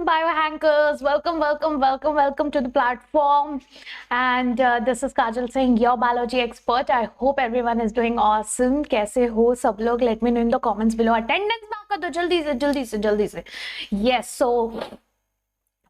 biohackers. Welcome to the platform. And this is Kajal Singh, your biology expert. I hope everyone is doing awesome. कैसे हो सब लोग? Let me know in the comments below. Attendance mark कर दो जल्दी से. Yes, so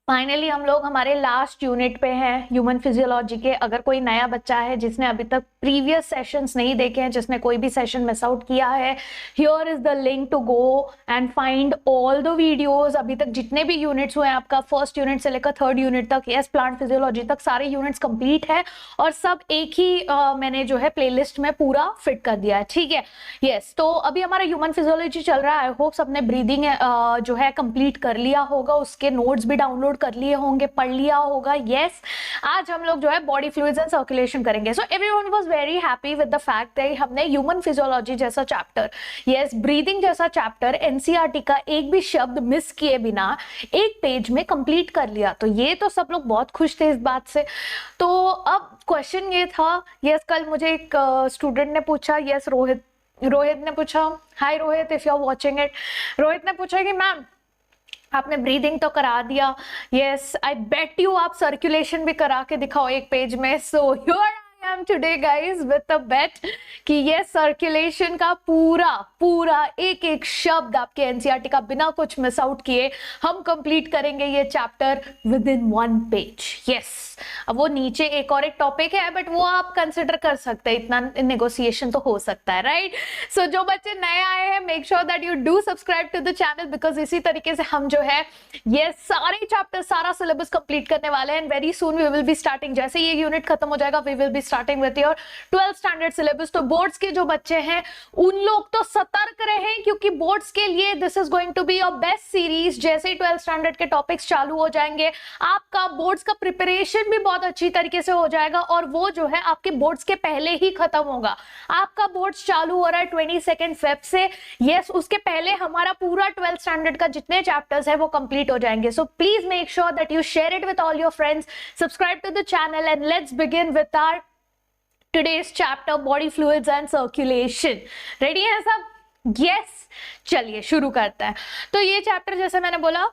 finally हम लोग हमारे लास्ट यूनिट पे हैं ह्यूमन फिजियोलॉजी के. अगर कोई नया बच्चा है जिसने अभी तक प्रीवियस सेशंस नहीं देखे हैं, जिसने कोई भी सेशन मिस आउट किया है, here is the link to go and find all the videos. अभी तक जितने भी यूनिट्स हुए हैं आपका फर्स्ट यूनिट से लेकर थर्ड यूनिट तक, यस प्लांट फिजियोलॉजी तक सारे यूनिट्स कंप्लीट है और सब एक ही मैंने जो है प्लेलिस्ट में पूरा फिट कर दिया है. ठीक है, यस. तो अभी हमारा ह्यूमन फिजियोलॉजी चल रहा है. आई होप सबने ब्रीदिंग जो है कंप्लीट कर लिया होगा, उसके नोट्स भी डाउनलोड कर लिए होंगे, पढ़ लिया होगा. यस, आज हम लोग जो है बॉडी फ्लूइड्स एंड सर्कुलेशन करेंगे. So everyone was very happy with the fact that हमने ह्यूमन फिजियोलॉजी जैसा चैप्टर, यस ब्रीदिंग जैसा चैप्टर एनसीईआरटी का एक भी शब्द मिस किए बिना एक पेज में कंप्लीट कर लिया. तो ये तो सब लोग बहुत खुश थे इस बात से. तो अब क्वेश्चन ये था, यस कल मुझे एक स्टूडेंट ने पूछा, यस रोहित ने पूछा, hi Rohit if you are watching it. Rohit ने पूछा कि मैम आपने ब्रीदिंग तो करा दिया, यस आई बेट यू आप सर्कुलेशन भी करा के दिखाओ एक पेज में. So here I am today guys with a bet कि ये सर्कुलेशन का पूरा एक शब्द आपके एनसीईआरटी का बिना कुछ मिस आउट किए हम कंप्लीट करेंगे ये chapter with in one page. Yes, अब वो नीचे एक और एक टॉपिक है बट वो आप कंसिडर कर सकते हैं, इतना नेगोशिएशन तो हो सकता है, राइट. सो जो बच्चे नए आए हैं make sure that you do subscribe to the channel, because इसी तरीके से हम जो है ये सारे चैप्टर सारा सिलेबस कंप्लीट करने वाले हैं. And very soon we will be starting, जैसे ये यूनिट खत्म हो जाएगा we will be starting with your 12th standard syllabus. तो बोर्ड्स के जो बच्चे हैं उन लोग तो सतर्क रहें, क्योंकि बोर्ड्स के लिए this is going to be your best series. जैसे ही 12th स्टैंडर्ड के टॉपिक्स चालू हो जाएंगे आपका बोर्ड्स का प्रिपरेशन भी बहुत अच्छी तरीके से हो जाएगा और वो जो है आपके बोर्ड्स के पहले ही खत्म होगा. आपका बोर्ड्स चालू हो रहा है 22 फेब से. यस, उसके पहले हमारा पूरा 12th स्टैंडर्ड का जितने चैप्टर्स है वो कंप्लीट हो जाएंगे. So please make sure that you share it with all your friends, subscribe to the channel and let's begin with our today's chapter body fluids and circulation. Ready है सब? Yes, चलिए शुरू करते हैं. तो ये चैप्टर जैसे मैंने बोला,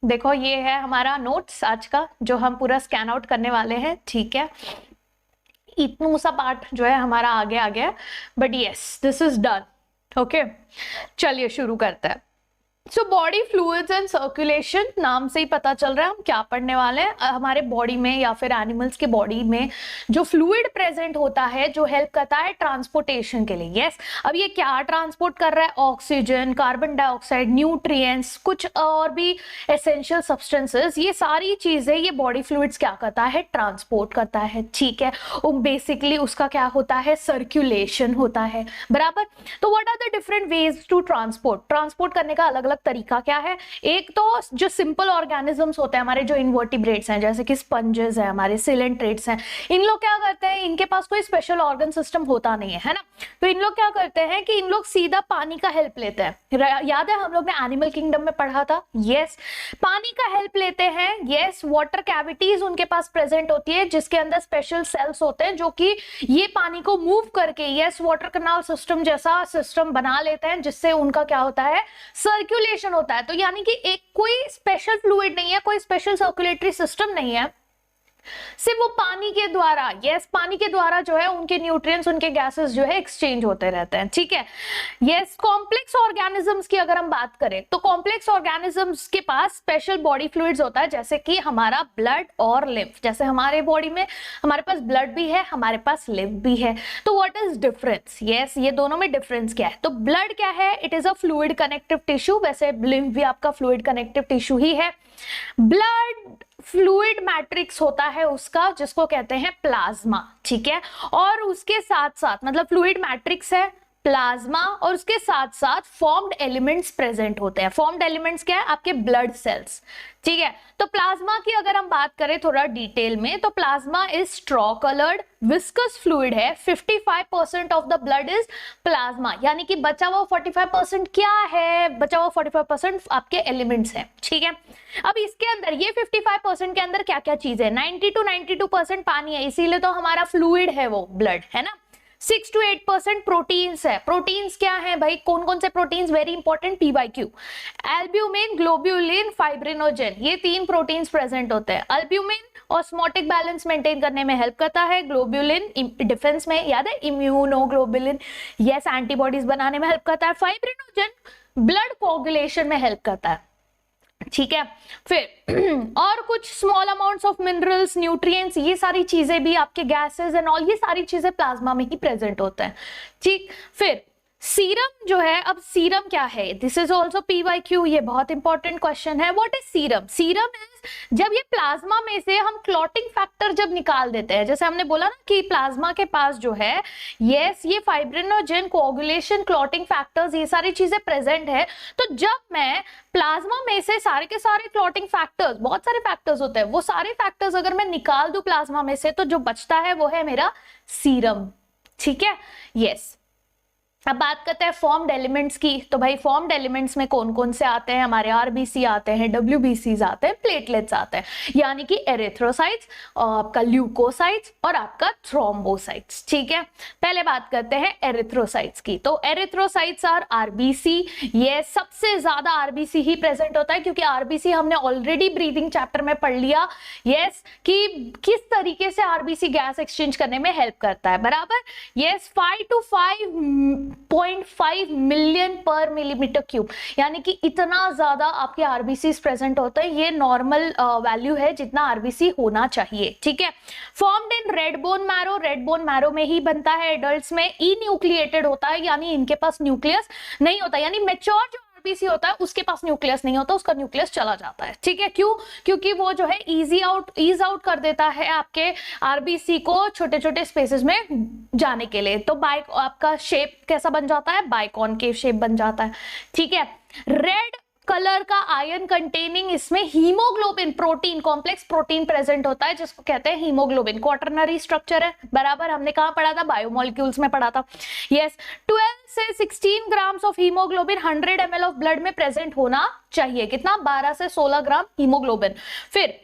देखो ये है हमारा नोट्स आज का जो हम पूरा स्कैन आउट करने वाले हैं. ठीक है, इतना सा पार्ट जो है हमारा आगे आ गया, but yes this is done. Okay, चलिए शुरू करते हैं. So body fluids and circulation, नाम से ही पता चल रहा है हम क्या पढ़ने वाले हैं. हमारे बॉडी में या फिर एनिमल्स के बॉडी में जो फ्लूइड प्रेजेंट होता है जो हेल्प करता है ट्रांसपोर्टेशन के लिए. यस, अब ये क्या ट्रांसपोर्ट कर रहा है? ऑक्सीजन, कार्बन डाइऑक्साइड, न्यूट्रिएंट्स, कुछ और भी एसेंशियल सब्सटेंसेस, ये सारी चीजें ये बॉडी फ्लूइड्स क्या करता है? ट्रांसपोर्ट करता है. ठीक है, बेसिकली उसका क्या होता है? सर्कुलेशन होता है, बराबर. तो what are the different ways to transport करने का अलग अलग तरीका क्या है? एक तो जो सिंपल ऑर्गेनिजम्स होते हैं हमारे, जो इन्वर्टिब्रेट्स हैं जैसे कि स्पंजेस हैं, हमारे सिलेंट्रेट्स हैं, इन लोग क्या करते हैं? इनके पास कोई स्पेशल ऑर्गन सिस्टम होता नहीं है ना. तो इन लोग क्या करते हैं कि इन लोग सीधा पानी का हेल्प लेते हैं. याद है हम लोग ने एनिमल किंगडम में पढ़ा था. यस, पानी का हेल्प लेते हैं. यस, वाटर कैविटीज उनके पास प्रेजेंट होती है जिसके अंदर स्पेशल सेल्स होते हैं जो कि ये पानी को मूव करके, यस वाटर कैनाल सिस्टम जैसा सिस्टम बना लेते हैं, जिससे उनका क्या होता है? सर्कुलेशन होता है. तो यानी कि एक कोई स्पेशल फ्लूइड नहीं है, कोई स्पेशल सर्कुलेटरी सिस्टम नहीं है, सिर्फ वो पानी के द्वारा, यस पानी के द्वारा जो है उनके न्यूट्रिएंट्स, उनके गैसेस जो है एक्सचेंज होते रहते हैं. ठीक है, यस. कॉम्प्लेक्स ऑर्गेनिजम्स की अगर हम बात करें तो कॉम्प्लेक्स ऑर्गेनिजम्स के पास स्पेशल बॉडी फ्लूइड्स होता है, जैसे कि हमारा ब्लड और लिम्फ. जैसे हमारे बॉडी में हमारे पास ब्लड भी है, हमारे पास लिम्फ भी है. तो व्हाट इज डिफरेंस? यस, ये दोनों में डिफरेंस क्या है? तो ब्लड क्या है? It is a fluid connective tissue. वैसे लिम्फ भी आपका फ्लूइड कनेक्टिव टिश्यू ही है. ब्लड फ्लूइड मैट्रिक्स होता है उसका, जिसको कहते हैं प्लाज्मा. ठीक है, और उसके साथ साथ मतलब फ्लूइड मैट्रिक्स है, प्लाज्मा, और उसके साथ साथ फॉर्म्ड एलिमेंट्स प्रेजेंट होते हैं. फॉर्म्ड एलिमेंट्स क्या है? आपके ब्लड सेल्स. ठीक है, तो प्लाज्मा की अगर हम बात करें थोड़ा डिटेल में, तो plasma is straw coloured viscous fluid है. 55% of the blood is plasma, यानी कि बचा हुआ 45% क्या है? बचा हुआ 45% आपके एलिमेंट्स हैं. ठीक है, अब इसके अंदर ये 55% के अंदर क्या क्या चीज है? 90 to 92% पानी है, इसीलिए तो हमारा फ्लूइड है वो ब्लड, है ना. 6 to 8% प्रोटीन्स है। प्रोटीन्स क्या है भाई, कौन कौन से proteins, very important, PYQ, albumin, globulin, fibrinogen, ये 3 प्रोटीन्स प्रेजेंट होते हैं। एल्ब्यूमिन ऑस्मोटिक बैलेंस मेंटेन करने में हेल्प करता है, ग्लोब्यूलिन डिफेंस में, याद है इम्यूनोग्लोबुलिन, यस एंटीबॉडीज बनाने में हेल्प करता है, फाइब्रिनोजन ब्लड कोगुलेशन में हेल्प करता है, ठीक है। फिर और कुछ small amounts of minerals, nutrients, ये सारी चीजें भी आपके गैसेस एंड ऑल, ये सारी चीजें प्लाज्मा में ही प्रेजेंट होते हैं, ठीक। फिर सीरम जो है, अब सीरम क्या है, दिस इज ऑल्सो PYQ, ये बहुत इंपॉर्टेंट क्वेश्चन है। What is serum? Serum is जब ये प्लाज्मा में से हम क्लॉटिंग फैक्टर जब निकाल देते हैं, जैसे हमने बोला ना कि प्लाज्मा के पास जो है, यस, ये फाइब्रिनोजन, कोगुलेशन, क्लॉटिंग फैक्टर्स, ये सारी चीजें प्रेजेंट है। तो जब मैं प्लाज्मा में से सारे के सारे क्लॉटिंग फैक्टर्स, बहुत सारे फैक्टर्स होते हैं, वो सारे फैक्टर्स अगर मैं निकाल दूं प्लाज्मा में से, तो जो बचता है वो है मेरा सीरम, ठीक है, यस। अब बात करते हैं फॉर्म्ड एलिमेंट्स की। तो भाई फॉर्म्ड एलिमेंट्स में कौन कौन से आते हैं, हमारे RBC आते हैं, WBCs आते हैं, प्लेटलेट्स आते हैं, यानी कि एरिथ्रोसाइट्स, आपका ल्यूकोसाइट्स और आपका थ्रोम्बोसाइट्स, ठीक है। पहले बात करते हैं एरिथ्रोसाइट्स की। तो एरिथ्रोसाइट्स आर RBC, ये सबसे ज्यादा RBC ही प्रेजेंट होता है, क्योंकि RBC हमने ऑलरेडी ब्रीदिंग चैप्टर में पढ़ लिया, यस, कि किस तरीके से RBC गैस एक्सचेंज करने में हेल्प करता है, बराबर, यस। 5 to 5.5 मिलियन पर मिलीमीटर क्यूब, यानी कि इतना ज्यादा आपके RBCs प्रेजेंट होते हैं। ये नॉर्मल वैल्यू है जितना RBC होना चाहिए, ठीक है। Formed in red bone marrow, red bone marrow में ही बनता है। एडल्ट्स में इन्यूक्लिएटेड होता है, यानी इनके पास न्यूक्लियस नहीं होता, यानी मैच्योर जो RBC होता है उसके पास न्यूक्लियस नहीं होता, उसका न्यूक्लियस चला जाता है, ठीक है। क्यों? क्योंकि वो जो है ईज आउट कर देता है आपके RBC को छोटे छोटे स्पेसेस में जाने के लिए। तो आपका शेप कैसा बन जाता है, बाइकॉनकेव शेप बन जाता है, ठीक है। रेड कलर का आयन कंटेनिंग, इसमें haemoglobin protein, complex protein present होता है, जिसको कहते हैं हीमोग्लोबिन। क्वाटरनरी स्ट्रक्चर है, बराबर, हमने कहां पढ़ा था, बायोमोलिक्यूल्स में पढ़ा था, यस। 12 से 16 grams of haemoglobin 100 ml of blood में प्रेजेंट होना चाहिए। कितना? 12 से 16 ग्राम हीमोग्लोबिन। फिर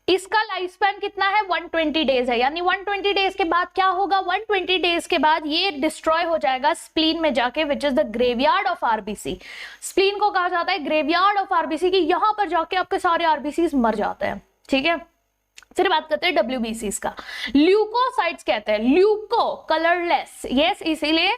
इसका लाइफ स्पैन कितना है? 120 डेज है, यानी 120 डेज के बाद क्या होगा, 120 डेज के बाद ये डिस्ट्रॉय हो जाएगा स्प्लीन में जाके, विच is the graveyard of RBC। Spleen को कहा जाता है ग्रेवयार्ड ऑफ RBC, कि यहां पर जाके आपके सारे RBCs मर जाते हैं, ठीक है। फिर बात करते हैं WBCs का। ल्यूकोसाइट्स कहते हैं, ल्यूको कलरलेस, यस, इसीलिए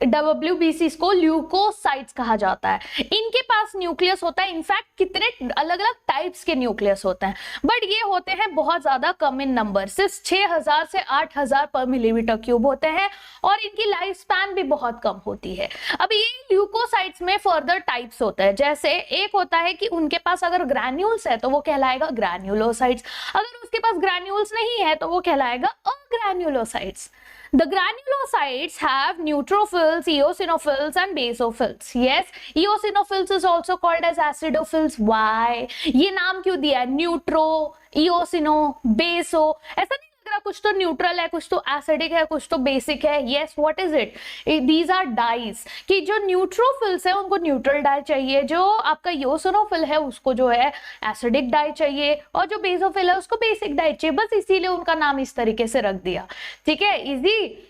WBCs को ल्यूकोसाइट्स कहा जाता है। इनके पास न्यूक्लियस होता है, इनफैक्ट कितने अलग अलग टाइप्स के न्यूक्लियस होते हैं, बट ये होते हैं बहुत ज्यादा कम इन नंबर, सिर्फ 6000 से 8000 पर मिलीमीटर क्यूब होते हैं, और इनकी लाइफ स्पैन भी बहुत कम होती है। अब ये ल्यूकोसाइट्स में फर्दर टाइप्स होते हैं, जैसे एक होता है कि उनके पास अगर ग्रैन्यूल्स है तो वो कहलाएगा ग्रैन्युलोसाइट्स, अगर उसके पास ग्रैन्यूल्स नहीं है तो वो कहलाएगा अग्रैन्युलोसाइट्स। The granulocytes have neutrophils, eosinophils and basophils. Yes, eosinophils is also called as acidophils. Why? ये नाम क्यों दिया है? न्यूट्रो, इओसिनो, बेसो, ऐसा नहीं लग रहा कुछ तो न्यूट्रल है, कुछ तो एसिडिक है, कुछ तो बेसिक है। Yes, what is it? These are dyes, कि जो न्यूट्रोफिल्स है उनको न्यूट्रल डाई चाहिए, जो आपका इओसिनोफिल है उसको जो है एसिडिक डाई चाहिए, और जो बेसोफिल है उसको बेसिक डाई चाहिए। बस इसीलिए उनका नाम इस तरीके से रख दिया, ठीक है, इजी।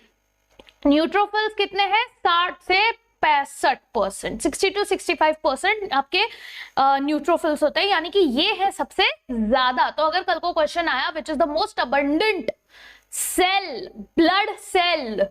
न्यूट्रोफिल्स कितने हैं? 60 से 65%, 60 to 65% आपके न्यूट्रोफिल्स होते हैं, यानी कि ये है सबसे ज्यादा। तो अगर कल को क्वेश्चन आया which is the most abundant cell, blood cell,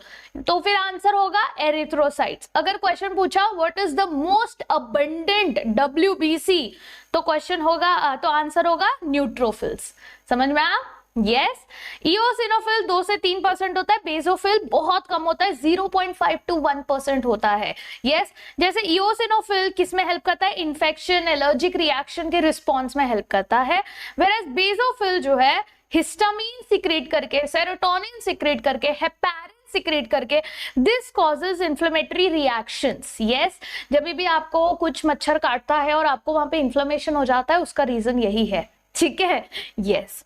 तो फिर आंसर होगा एरिथ्रोसाइट्स। अगर क्वेश्चन पूछा what is the most abundant WBC, तो क्वेश्चन होगा, तो आंसर होगा न्यूट्रोफिल्स। समझ में आया? यस। इओसिनोफिल 2 से 3% होता है, बेसोफिल बहुत कम होता है, 0.5 to 1% होता है। यस, जैसे इओसिनोफिल किस में हेल्प करता है? इन्फेक्शन, एलर्जिक रिएक्शन के रिस्पॉन्स में हेल्प करता है, वेयरएज बेसोफिल जो है हिस्टामिन सिक्रेट करके, सेरोटोनिन सिक्रेट करके, हेपारिन सिक्रेट करके, this causes inflammatory reactions. Yes, जब भी आपको कुछ मच्छर काटता है और आपको वहां पे इन्फ्लेमेशन हो जाता है, उसका रीजन यही है, ठीक है। यस,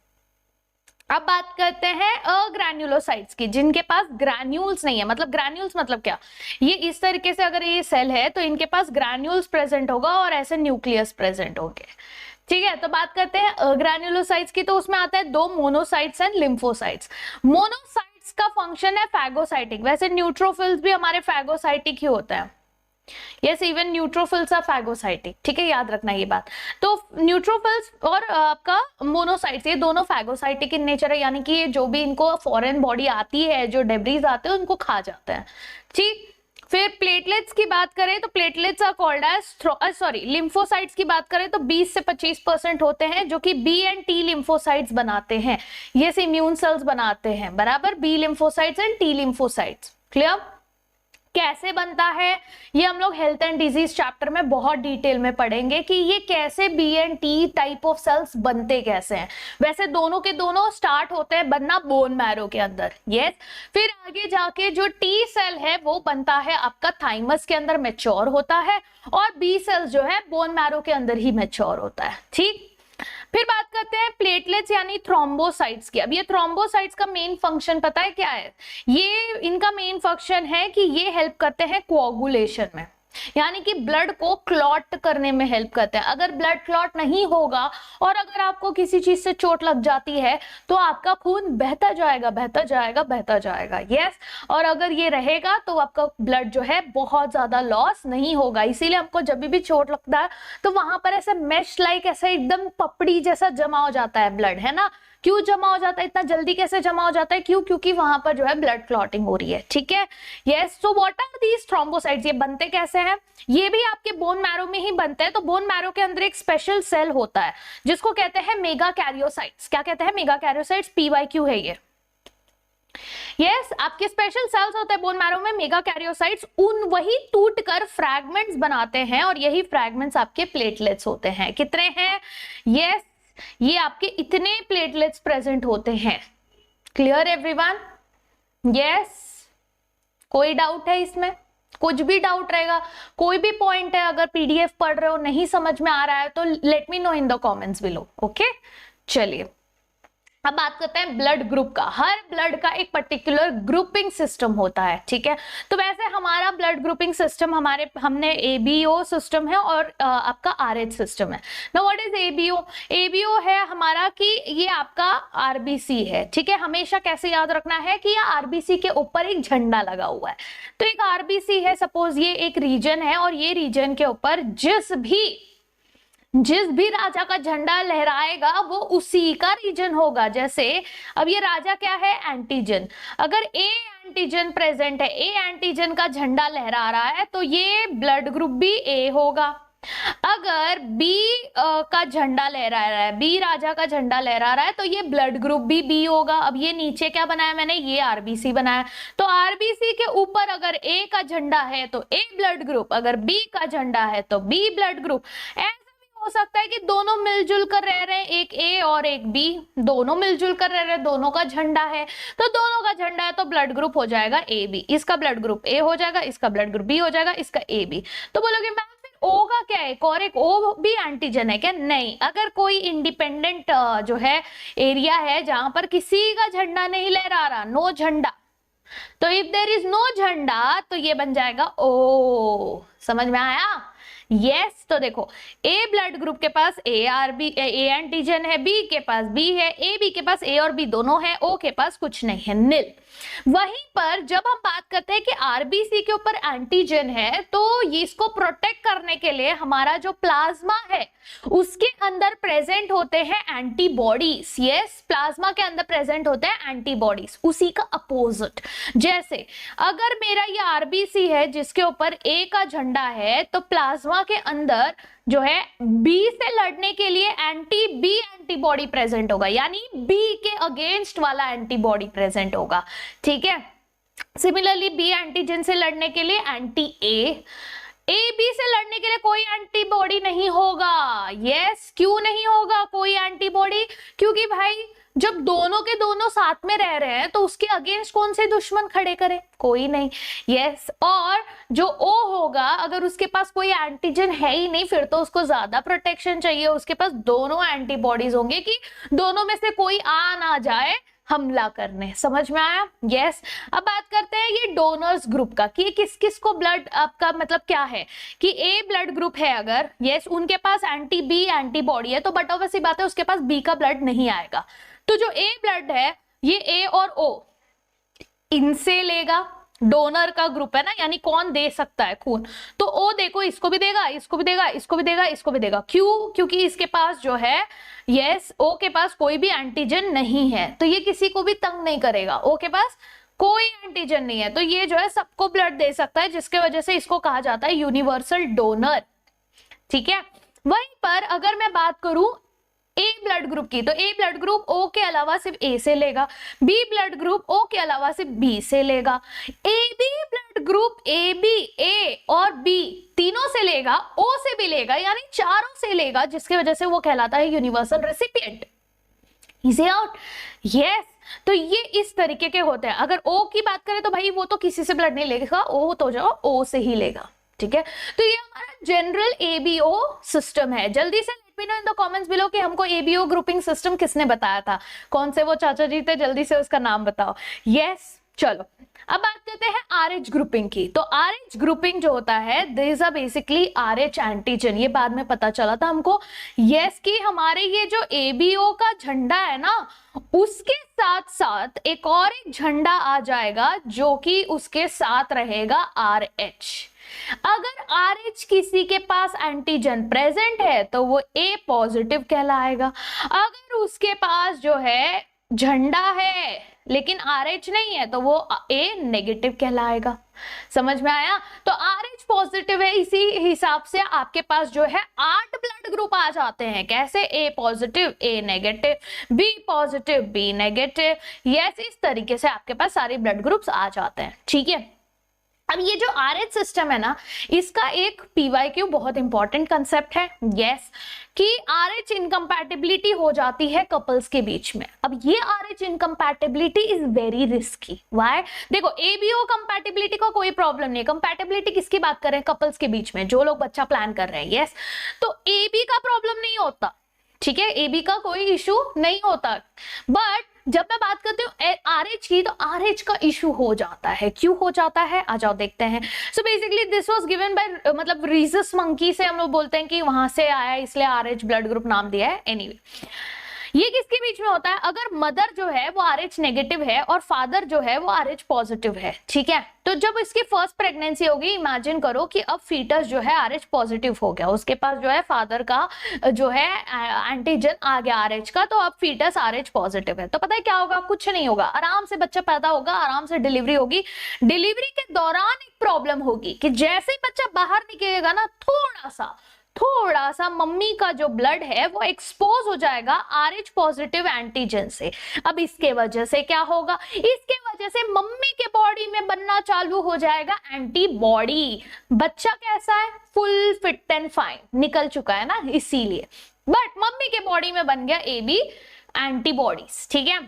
अब बात करते हैं अग्रैन्युलोसाइट्स की, जिनके पास ग्रैन्यूल्स नहीं है। मतलब ग्रैन्यूल्स मतलब क्या? ये इस तरीके से अगर ये सेल है तो इनके पास ग्रैन्यूल्स प्रेजेंट होगा और ऐसे न्यूक्लियस प्रेजेंट होंगे, ठीक है। तो बात करते हैं अग्रैन्युलोसाइट्स की, तो उसमें आता है 2 monocytes and lymphocytes. Monocytes thrombocytes का फंक्शन है फैगोसाइटिक, वैसे न्यूट्रोफिल्स भी हमारे फैगोसाइटिक ही होते हैं। Yes, even neutrophils are phagocytic, ठीक है, याद रखना ये बात। तो न्यूट्रोफिल्स और आपका मोनोसाइट्स ये दोनों फैगोसाइटिक इन नेचर है, यानी कि ये जो भी इनको फॉरेन बॉडी आती है, जो डेब्रीज आते हैं उनको खा जाते हैं, ठीक। फिर प्लेटलेट्स की बात करें तो platelets are called as lymphocytes की बात करें तो 20 से 25% होते हैं, जो कि बी एंड टी लिम्फोसाइट्स बनाते हैं, ये इम्यून सेल्स बनाते हैं, बराबर, B lymphocytes and T lymphocytes. Clear? कैसे बनता है ये हम लोग हेल्थ एंड डिजीज चैप्टर में बहुत डिटेल में पढ़ेंगे कि ये कैसे B and T type of cells बनते कैसे हैं। वैसे दोनों के दोनों स्टार्ट होते हैं बनना बोन मैरो के अंदर, यस। फिर आगे जाके जो टी सेल है वो बनता है आपका थाइमस के अंदर, मैच्योर होता है, और बी सेल्स जो है बोन मैरो के अंदर ही मैच्योर होता है, ठीक। फिर बात करते हैं प्लेटलेट्स यानी थ्रोम्बोसाइट्स की। अब ये थ्रोम्बोसाइट्स का मेन फंक्शन पता है क्या है? ये इनका मेन फंक्शन है कि ये हेल्प करते हैं कोआगुलेशन में, यानी कि ब्लड को क्लॉट करने में हेल्प करते हैं। अगर ब्लड क्लॉट नहीं होगा और अगर आपको किसी चीज से चोट लग जाती है तो आपका खून बहता जाएगा, बहता जाएगा, बहता जाएगा, यस। और अगर ये रहेगा तो आपका ब्लड जो है बहुत ज्यादा लॉस नहीं होगा। इसीलिए हमको जब भी चोट लगता है तो वहां पर ऐसे मेश लाइक ऐसे एकदम पपड़ी जैसा जमा हो जाता है ब्लड, है ना। क्यों जमा हो जाता है, इतना जल्दी कैसे जमा हो जाता है? क्यों? क्योंकि वहां पर जो है ब्लड क्लॉटिंग हो रही है, ठीक है। Yes, so what are these thrombocytes? ये बनते कैसे हैं? ये भी आपके बोन मैरो में ही बनते हैं। तो बोन मैरो के अंदर एक स्पेशल सेल होता है जिसको कहते हैं मेगा कैरियोसाइट्स। क्या कहते हैं? मेगा कैरियोसाइट्स, PYQ है ये। यस, आपके स्पेशल सेल्स होते हैं बोन मैरो में, मेगा कैरियोसाइट्स, उन वही टूटकर फ्रैगमेंट्स बनाते हैं और यही फ्रैगमेंट्स आपके प्लेटलेट्स होते हैं। कितने हैं? यस, ये आपके इतने प्लेटलेट्स प्रेजेंट होते हैं। Clear everyone? यस, कोई डाउट है इसमें? कुछ भी डाउट रहेगा, कोई भी पॉइंट है, अगर पीडीएफ पढ़ रहे हो नहीं समझ में आ रहा है तो let me know in the comments below, okay. चलिए अब बात करते हैं ब्लड ग्रुप का। हर ब्लड का एक पर्टिकुलर ग्रुपिंग सिस्टम होता है, ठीक है। तो वैसे हमारा ब्लड ग्रुपिंग सिस्टम हमने एबीओ सिस्टम है और आपका आरएच सिस्टम है। Now what is ABO? ABO है हमारा कि ये आपका आरबीसी है, ठीक है। हमेशा कैसे याद रखना है कि ये आरबीसी के ऊपर एक झंडा लगा हुआ है। तो एक आरबीसी है, सपोज ये एक रीजन है और ये रीजन के ऊपर जिस भी राजा का झंडा लहराएगा वो उसी का रीजन होगा। जैसे अब ये राजा क्या है? एंटीजन। अगर ए एंटीजन प्रेजेंट है, ए एंटीजन का झंडा लहरा रहा है तो ये ब्लड ग्रुप भी ए होगा। अगर बी का झंडा लहरा रहा है, बी राजा का झंडा लहरा रहा है तो ये ब्लड ग्रुप भी बी होगा। अब ये नीचे क्या बनाया मैंने? ये आरबीसी बनाया। तो आरबीसी के ऊपर अगर ए का झंडा है तो ए ब्लड ग्रुप, अगर बी का झंडा है तो बी ब्लड ग्रुप। हो सकता है कि दोनों मिलजुल कर रह रहे हैं, एक ए और एक बी, दोनों मिलजुल कर रह रहे हैं, दोनों का झंडा है, तो दोनों का झंडा है तो ब्लड ग्रुप हो जाएगा ए बी। इसका ब्लड ग्रुप ए हो जाएगा, इसका ब्लड ग्रुप बी हो जाएगा, इसका ए बी। तो बोलोगे मैम फिर ओ का क्या है? और एक ओ भी एंटीजन है क्या? नहीं। अगर कोई इंडिपेंडेंट जो है एरिया है जहां पर किसी का झंडा नहीं लहरा रहा, नो झंडा, तो इफ देयर इज नो झंडा तो ये बन जाएगा ओ। समझ में आया? यस, तो देखो ए ब्लड ग्रुप के पास ए एंटीजन है, बी के पास बी है, ए बी के पास ए और बी दोनों है, ओ के पास कुछ नहीं है, निल। वहीं पर जब हम बात करते हैं कि आरबीसी के ऊपर एंटीजन है तो इसको प्रोटेक्ट करने के लिए हमारा जो प्लाज्मा है उसके अंदर प्रेजेंट होते हैं एंटीबॉडीज। यस, प्लाज्मा के अंदर प्रेजेंट होते हैं एंटीबॉडीज, उसी का अपोजिट। जैसे अगर मेरा ये आरबीसी है जिसके ऊपर ए का झंडा है तो प्लाज्मा के अंदर जो है बी से लड़ने के लिए बी एंटीबॉडी प्रेजेंट होगा, यानी बी के अगेंस्ट वाला एंटीबॉडी प्रेजेंट होगा, ठीक है। सिमिलरली बी एंटीजन से लड़ने के लिए एंटी ए बी से लड़ने के लिए कोई एंटीबॉडी नहीं होगा। यस, क्यों नहीं होगा कोई एंटीबॉडी? क्योंकि भाई जब दोनों के दोनों साथ में रह रहे हैं तो उसके अगेंस्ट कौन से दुश्मन खड़े करे? कोई नहीं। यस, और जो ओ होगा अगर उसके पास कोई एंटीजन है ही नहीं फिर तो उसको ज्यादा प्रोटेक्शन चाहिए, उसके पास दोनों एंटीबॉडीज होंगे कि दोनों में से कोई आ ना जाए हमला करने। समझ में आया? यस। अब बात करते हैं ये डोनर्स ग्रुप का कि किस किस को ब्लड आपका मतलब क्या है कि ए ब्लड ग्रुप है अगर, यस, उनके पास एंटी बी एंटीबॉडी है तो बट ऑब्वियस सी बात है उसके पास बी का ब्लड नहीं आएगा। तो जो ए ब्लड है ये ए और ओ इनसे लेगा, डोनर का ग्रुप है ना, यानी कौन दे सकता है खून, तो ओ देखो इसको भी देगा, इसको भी देगा, इसको भी देगा, इसको भी देगा। क्यों? क्योंकि इसके पास जो है, यस, ओ के पास कोई भी एंटीजन नहीं है, तो ये किसी को भी तंग नहीं करेगा, ओ के पास कोई एंटीजन नहीं है, तो ये जो है सबको ब्लड दे सकता है, जिसके वजह से इसको कहा जाता है यूनिवर्सल डोनर। ठीक है, वहीं पर अगर मैं बात करूं ए ब्लड ग्रुप की, तो ए ब्लड ग्रुप ओ के अलावा सिर्फ ए से लेगा, बी ब्लड ग्रुप ओ के अलावा सिर्फ बी से लेगा, A B blood group A B, A और बी तीनों से लेगा, ओ से भी लेगा, यानी चारों से लेगा, जिसकी वजह से वो कहलाता है universal recipient. Easy out? Yes. तो ये इस तरीके के होते हैं। अगर ओ की बात करें तो भाई वो तो किसी से ब्लड नहीं लेगा, ओ तो जो ओ से ही लेगा। ठीक है, तो ये हमारा जनरल एबीओ सिस्टम है। जल्दी से let me know in the comments below कि हमको एबीओ ग्रुपिंग सिस्टम किसने बताया था, कौन से वो चाचा जी थे, जल्दी से उसका नाम बताओ। यस, चलो अब बात करते हैं आरएच ग्रुपिंग की। तो आरएच ग्रुपिंग जो होता है, this are basically Rh antigen, ये बाद में पता चला था हमको। यस, कि हमारे ये जो एबीओ का झंडा है ना, उसके साथ साथ एक और एक झंडा आ जाएगा जो कि उसके साथ रहेगा आरएच। अगर RH किसी के पास एंटीजन प्रेजेंट है तो वो A पॉजिटिव कहलाएगा। अगर उसके पास जो है झंडा है लेकिन RH नहीं है तो वो A नेगेटिव कहलाएगा। समझ में आया? तो RH पॉजिटिव है, इसी हिसाब से आपके पास जो है 8 ब्लड ग्रुप आ जाते हैं। कैसे? A positive, A negative, B positive, B negative. Yes, इस तरीके से आपके पास सारे ब्लड ग्रुप्स आ जाते हैं। ठीक है, अब ये जो आरएच सिस्टम है ना, इसका एक पीवाईक्यू बहुत इंपॉर्टेंट कंसेप्ट है। यस, कि आरएच इनकम्पैटिबिलिटी हो जाती है कपल्स के बीच में। अब ये RH incompatibility is very risky. Why? देखो, एबीओ कंपैटिबिलिटी का कोई प्रॉब्लम नहीं। कंपैटिबिलिटी किसकी बात कर रहे हैं? कपल्स के बीच में, जो लोग बच्चा प्लान कर रहे हैं। यस, तो एबी का प्रॉब्लम नहीं होता। ठीक है, एबी का कोई इशू नहीं होता, बट जब मैं बात करती हूँ आरएच की, तो आरएच का इशू हो जाता है। क्यों हो जाता है? आ जाओ देखते हैं। So basically this was given by, मतलब रीजस मंकी से हम लोग बोलते हैं कि वहां से आया, इसलिए आरएच ब्लड ग्रुप नाम दिया है। एनीवे, ये किसके बीच में होता है? अगर मदर जो है वो RH नेगेटिव है और फादर जो है वो RH पॉजिटिव है। ठीक है, तो जब इसकी फर्स्ट प्रेगनेंसी होगी, इमेजिन करो कि अब फीटस जो है RH पॉजिटिव हो गया, उसके पास जो है फादर का जो है एंटीजन आ गया RH का, तो अब फीटस RH पॉजिटिव है। तो पता है क्या होगा? कुछ नहीं होगा, आराम से बच्चा पैदा होगा, आराम से डिलीवरी होगी। डिलीवरी के दौरान एक प्रॉब्लम होगी कि जैसे ही बच्चा बाहर निकलेगा ना, थोड़ा सा मम्मी का जो ब्लड है वो एक्सपोज हो जाएगा RH पॉजिटिव एंटीजन से। अब इसके वजह से क्या होगा? इसके वजह से मम्मी के बॉडी में बनना चालू हो जाएगा एंटीबॉडी। बच्चा कैसा है? फुल फिट एंड फाइन, निकल चुका है ना, इसीलिए। बट मम्मी के बॉडी में बन गया AB एंटीबॉडीज। ठीक है,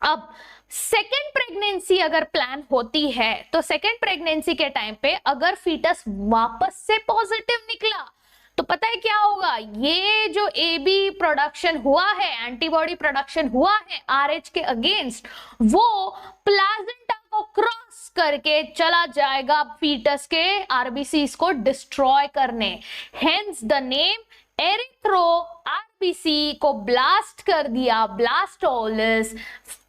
अब सेकेंड प्रेगनेंसी अगर प्लान होती है तो सेकेंड प्रेगनेंसी के टाइम पे अगर फीटस वापस से पॉजिटिव निकला तो पता है क्या होगा? ये जो AB प्रोडक्शन हुआ है, एंटीबॉडी प्रोडक्शन हुआ है RH के अगेंस्ट, वो प्लाजेंटा को क्रॉस करके चला जाएगा फीटस के RBCs को डिस्ट्रॉय करने। Hence the name erythro RBC को ब्लास्ट कर दिया, ब्लास्टोलिस।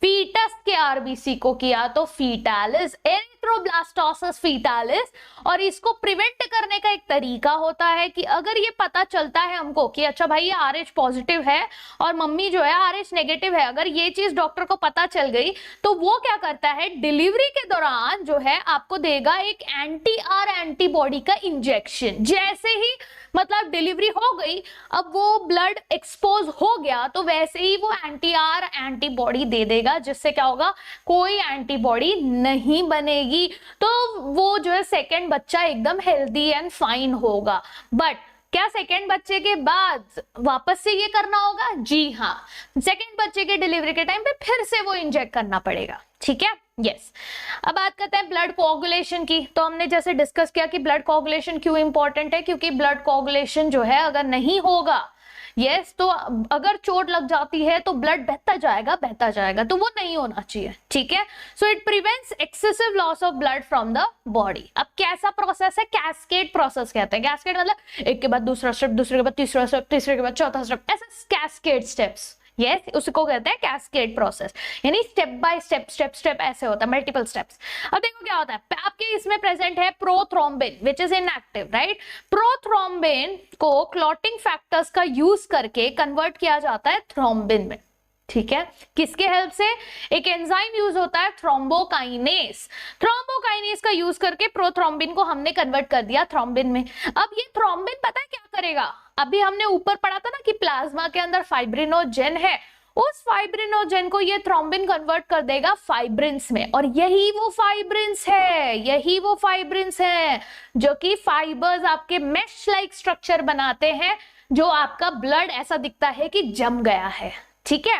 फीटस के आरबीसी को किया तो फीटालिस, एरिथ्रोब्लास्टोसिस फीटालिस। और इसको प्रिवेंट करने का एक तरीका होता है कि अगर ये पता चलता है हमको कि अच्छा भाई ये RH पॉजिटिव है और मम्मी जो है RH नेगेटिव है, अगर ये चीज डॉक्टर को पता चल गई तो वो क्या करता है? डिलीवरी के दौरान जो है आपको देगा एक एंटी-R एंटीबॉडी का इंजेक्शन। जैसे ही मतलब डिलीवरी हो गई, अब वो ब्लड एक्सपोज हो गया, तो वैसे ही वो एंटी-R एंटीबॉडी दे देगा, जिससे क्या होगा? कोई एंटीबॉडी नहीं बनेगी, तो वो जो है सेकंड बच्चा एकदम हेल्दी एंड फाइन होगा। बट क्या सेकेंड बच्चे के बाद वापस से ये करना होगा? जी हाँ, सेकेंड बच्चे के डिलीवरी के टाइम पे फिर से वो इंजेक्ट करना पड़ेगा। ठीक है, यस। अब बात करते हैं ब्लड कोआगुलेशन की। तो हमने जैसे डिस्कस किया कि ब्लड कोआगुलेशन क्यों इंपॉर्टेंट है, क्योंकि ब्लड कोआगुलेशन जो है अगर नहीं होगा, यस, तो अगर चोट लग जाती है तो ब्लड बहता जाएगा, तो वो नहीं होना चाहिए। ठीक है, so it prevents excessive loss of blood from the body. अब कैसा प्रोसेस है? कैस्केड प्रोसेस कहते हैं। कैस्केड मतलब एक के बाद दूसरा स्टेप, दूसरे के बाद तीसरा स्टेप, तीसरे के बाद चौथा स्टेप, ऐसा कैस्केड स्टेप्स। यस उसको कहते हैं कैस्केड प्रोसेस, यानी step by step step step ऐसे होता है, मल्टीपल स्टेप्स। अब देखो क्या होता है, आपके इसमें प्रेजेंट है prothrombin which is inactive, right. Prothrombin को क्लॉटिंग फैक्टर्स का यूज करके कन्वर्ट किया जाता है थ्रोम्बिन में, ठीक है। किसके हेल्प से? एक एंजाइम यूज होता है थ्रोम्बोकाइनेस, थ्रोम्बोकाइनेस का यूज करके प्रोथ्रोम्बिन को हमने कन्वर्ट कर दिया थ्रोम्बिन में। अब ये थ्रोम्बिन पता है क्या करेगा, अभी हमने ऊपर पढ़ा था ना कि प्लाज्मा के अंदर फाइब्रिनोजेन है, उस फाइब्रिनोजेन को ये थ्रोम्बिन कन्वर्ट कर देगा फाइब्रिन्स में, और यही वो फाइब्रिन्स है, यही वो फाइब्रिन्स है जो कि फाइबर्स आपके मेश लाइक स्ट्रक्चर बनाते हैं, जो आपका ब्लड ऐसा दिखता है कि जम गया है, ठीक है।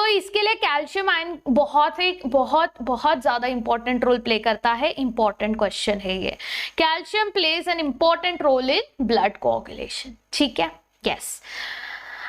इसके लिए कैल्शियम आयन बहुत ज्यादा इंपॉर्टेंट रोल प्ले करता है। इंपॉर्टेंट क्वेश्चन है ये, calcium plays an important role in blood coagulation, ठीक है। यस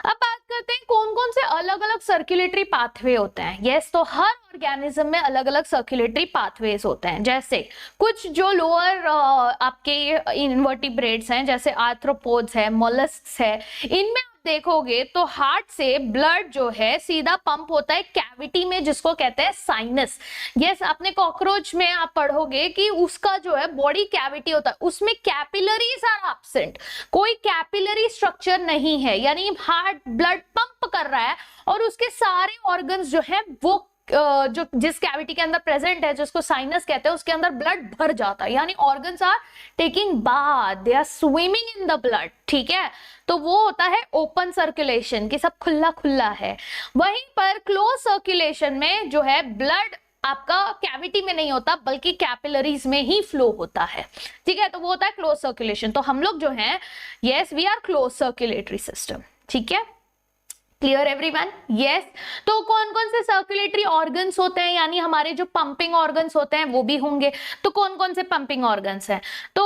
अब बात करते हैं कौन कौन से अलग अलग सर्कुलेटरी पाथवे होते हैं। यस तो हर ऑर्गेनिज्म में अलग अलग सर्कुलेटरी पाथवेज होते हैं, जैसे कुछ जो लोअर आपके इनवर्टिब्रेट्स हैं, जैसे आर्थ्रोपोड्स है, मोलस्क्स है, इनमें देखोगे तो हार्ट से ब्लड जो है सीधा पंप होता है कैविटी में, जिसको कहते हैं साइनस। यस आपने कॉकरोच में आप पढ़ोगे कि उसका जो है बॉडी कैविटी होता है, उसमें कैपिलरीज आर एब्सेंट, कोई कैपिलरी स्ट्रक्चर नहीं है, यानी हार्ट ब्लड पंप कर रहा है और उसके सारे ऑर्गन्स जो है वो जो जिस कैविटी के अंदर प्रेजेंट है, जिसको साइनस कहते हैं, उसके अंदर ब्लड भर जाता है, यानी organs are taking bath, they are swimming in the blood, ठीक है। तो वो होता है ओपन सर्कुलेशन की, सब खुला खुला है। वहीं पर क्लोज सर्कुलेशन में जो है ब्लड आपका कैविटी में नहीं होता बल्कि कैपिलरीज में ही फ्लो होता है, ठीक है। तो वो होता है क्लोज सर्कुलेशन। तो हम लोग जो है yes we are close circulatory system, ठीक है। Clear everyone? यस तो कौन कौन से सर्कुलेटरी ऑर्गन्स होते हैं, यानी हमारे जो पंपिंग ऑर्गन्स होते हैं वो भी होंगे। तो कौन कौन से पंपिंग ऑर्गन्स हैं? तो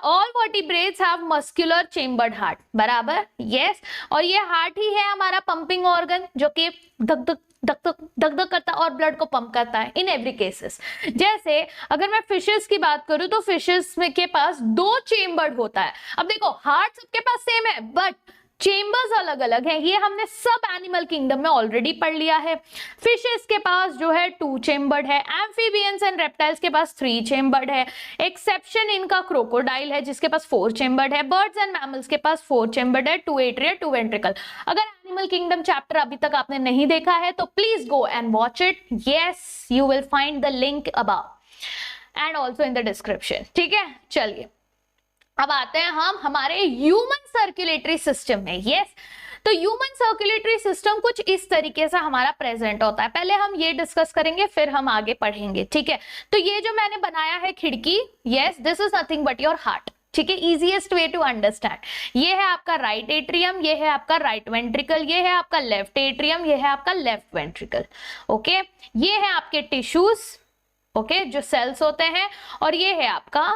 all vertebrates have muscular chambered heart, बराबर। यस और ये हार्ट ही है हमारा पंपिंग ऑर्गन, जो कि धक धक धक धक धक धक करता है और ब्लड को पंप करता है इन एवरी केसेस। जैसे अगर मैं फिशेस की बात करूं तो फिशेस में के पास 2 चेम्बर्ड होता है। अब देखो हार्ट सबके पास सेम है बट चेम्बर्स अलग अलग हैं, ये हमने सब एनिमल किंगडम में ऑलरेडी पढ़ लिया है। फिशेस के पास जो है 2 चेम्बर्ड है, एम्फीबियंस एंड रेप्टाइल्स के पास 3 चेम्बर्ड है, एक्सेप्शन इनका क्रोकोडाइल है जिसके पास 4 चेम्बर्ड है, बर्ड्स एंड मैमल्स के पास 4 चेम्बर्ड है, 2 एट्रिया 2 वेंट्रिकल। अगर एनिमल किंगडम चैप्टर अभी तक आपने नहीं देखा है तो please go and watch it, yes you will find the link above and also in the description, ठीक है। चलिए अब आते हैं हम हमारे ह्यूमन सर्कुलेटरी सिस्टम में। यस तो ह्यूमन सर्कुलेटरी सिस्टम कुछ इस तरीके से हमारा प्रेजेंट होता है। पहले हम ये डिस्कस करेंगे फिर हम आगे पढ़ेंगे, ठीक है। तो ये जो मैंने बनाया है खिड़की, yes this is nothing but your heart, ठीक है। Easiest way to understand. ये है आपका राइट एट्रियम, ये है आपका राइट वेंट्रिकल, ये है आपका लेफ्ट एट्रियम, ये है आपका लेफ्ट वेंट्रिकल, ओके। ये है आपके टिश्यूज, ओके, जो सेल्स होते हैं, और ये है आपका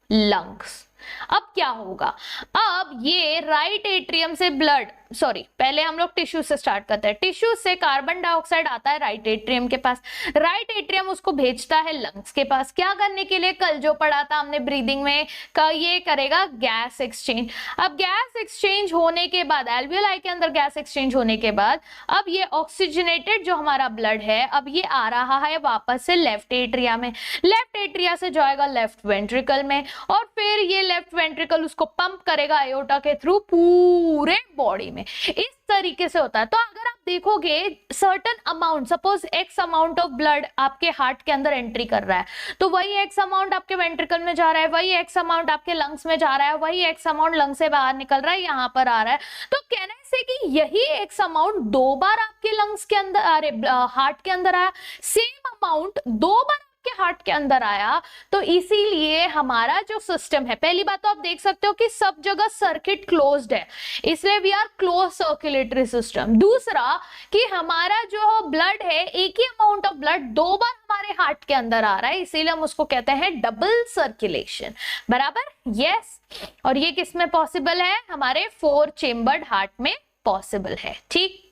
लंग्स। अब क्या होगा, अब ये राइट एट्रियम से ब्लड, सॉरी पहले हम लोग टिश्यू से स्टार्ट करते हैं। टिश्यू से कार्बन डाइऑक्साइड आता है राइट एट्रियम के पास, राइट एट्रियम उसको भेजता है लंग्स के पास, क्या करने के लिए? कल जो पढ़ा था हमने ब्रीदिंग में का, ये करेगा गैस एक्सचेंज। अब गैस एक्सचेंज होने के बाद, एल्वियोलाई के अंदर गैस एक्सचेंज होने के बाद, अब ये ऑक्सीजनेटेड जो हमारा ब्लड है अब ये आ रहा है वापस से लेफ्ट एट्रिया में, लेफ्ट एट्रिया से जाएगा लेफ्ट वेंट्रिकल में, और फिर ये लेफ्ट वेंट्रिकल उसको पंप करेगा एओर्टा के थ्रू पूरे बॉडी में। इस तरीके से होता है। तो अगर आप देखोगे certain amount, suppose x amount of blood आपके हार्ट के अंदर एंट्री कर रहा है, तो वही एक्स अमाउंट आपके वेंट्रिकल में जा रहा है, वही एक्स अमाउंट आपके लंग्स में जा रहा है, वही एक्स अमाउंट लंग से बाहर निकल रहा है, यहाँ पर आ रहा है। तो कहना से कि यही एक्स अमाउंट 2 बार आपके लंग्स के अंदर, अरे हार्ट के अंदर आया, सेम अमाउंट 2 बार के हार्ट के अंदर आया। तो इसीलिए हमारा जो सिस्टम है, पहली बात तो आप देख सकते हो कि सब जगह सर्किट क्लोज्ड है, इसलिए we are close circulatory system. दूसरा कि हमारा जो ब्लड है, एक ही अमाउंट ऑफ ब्लड 2 बार हमारे हार्ट के अंदर आ रहा है, इसीलिए हम उसको कहते हैं डबल सर्कुलेशन, बराबर। यस और ये किस में पॉसिबल है? हमारे 4 चेम्बर्ड हार्ट में पॉसिबल है, ठीक।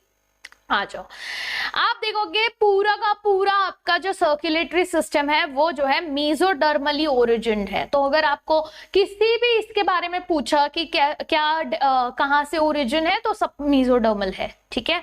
आ जाओ, आप देखोगे पूरा का पूरा आपका जो सर्कुलेटरी सिस्टम है वो जो है मेसोडर्मली ओरिजिन है। तो अगर आपको किसी भी इसके बारे में पूछा कि क्या कहाँ से ओरिजिन है, तो सब मेसोडर्मल है, ठीक है।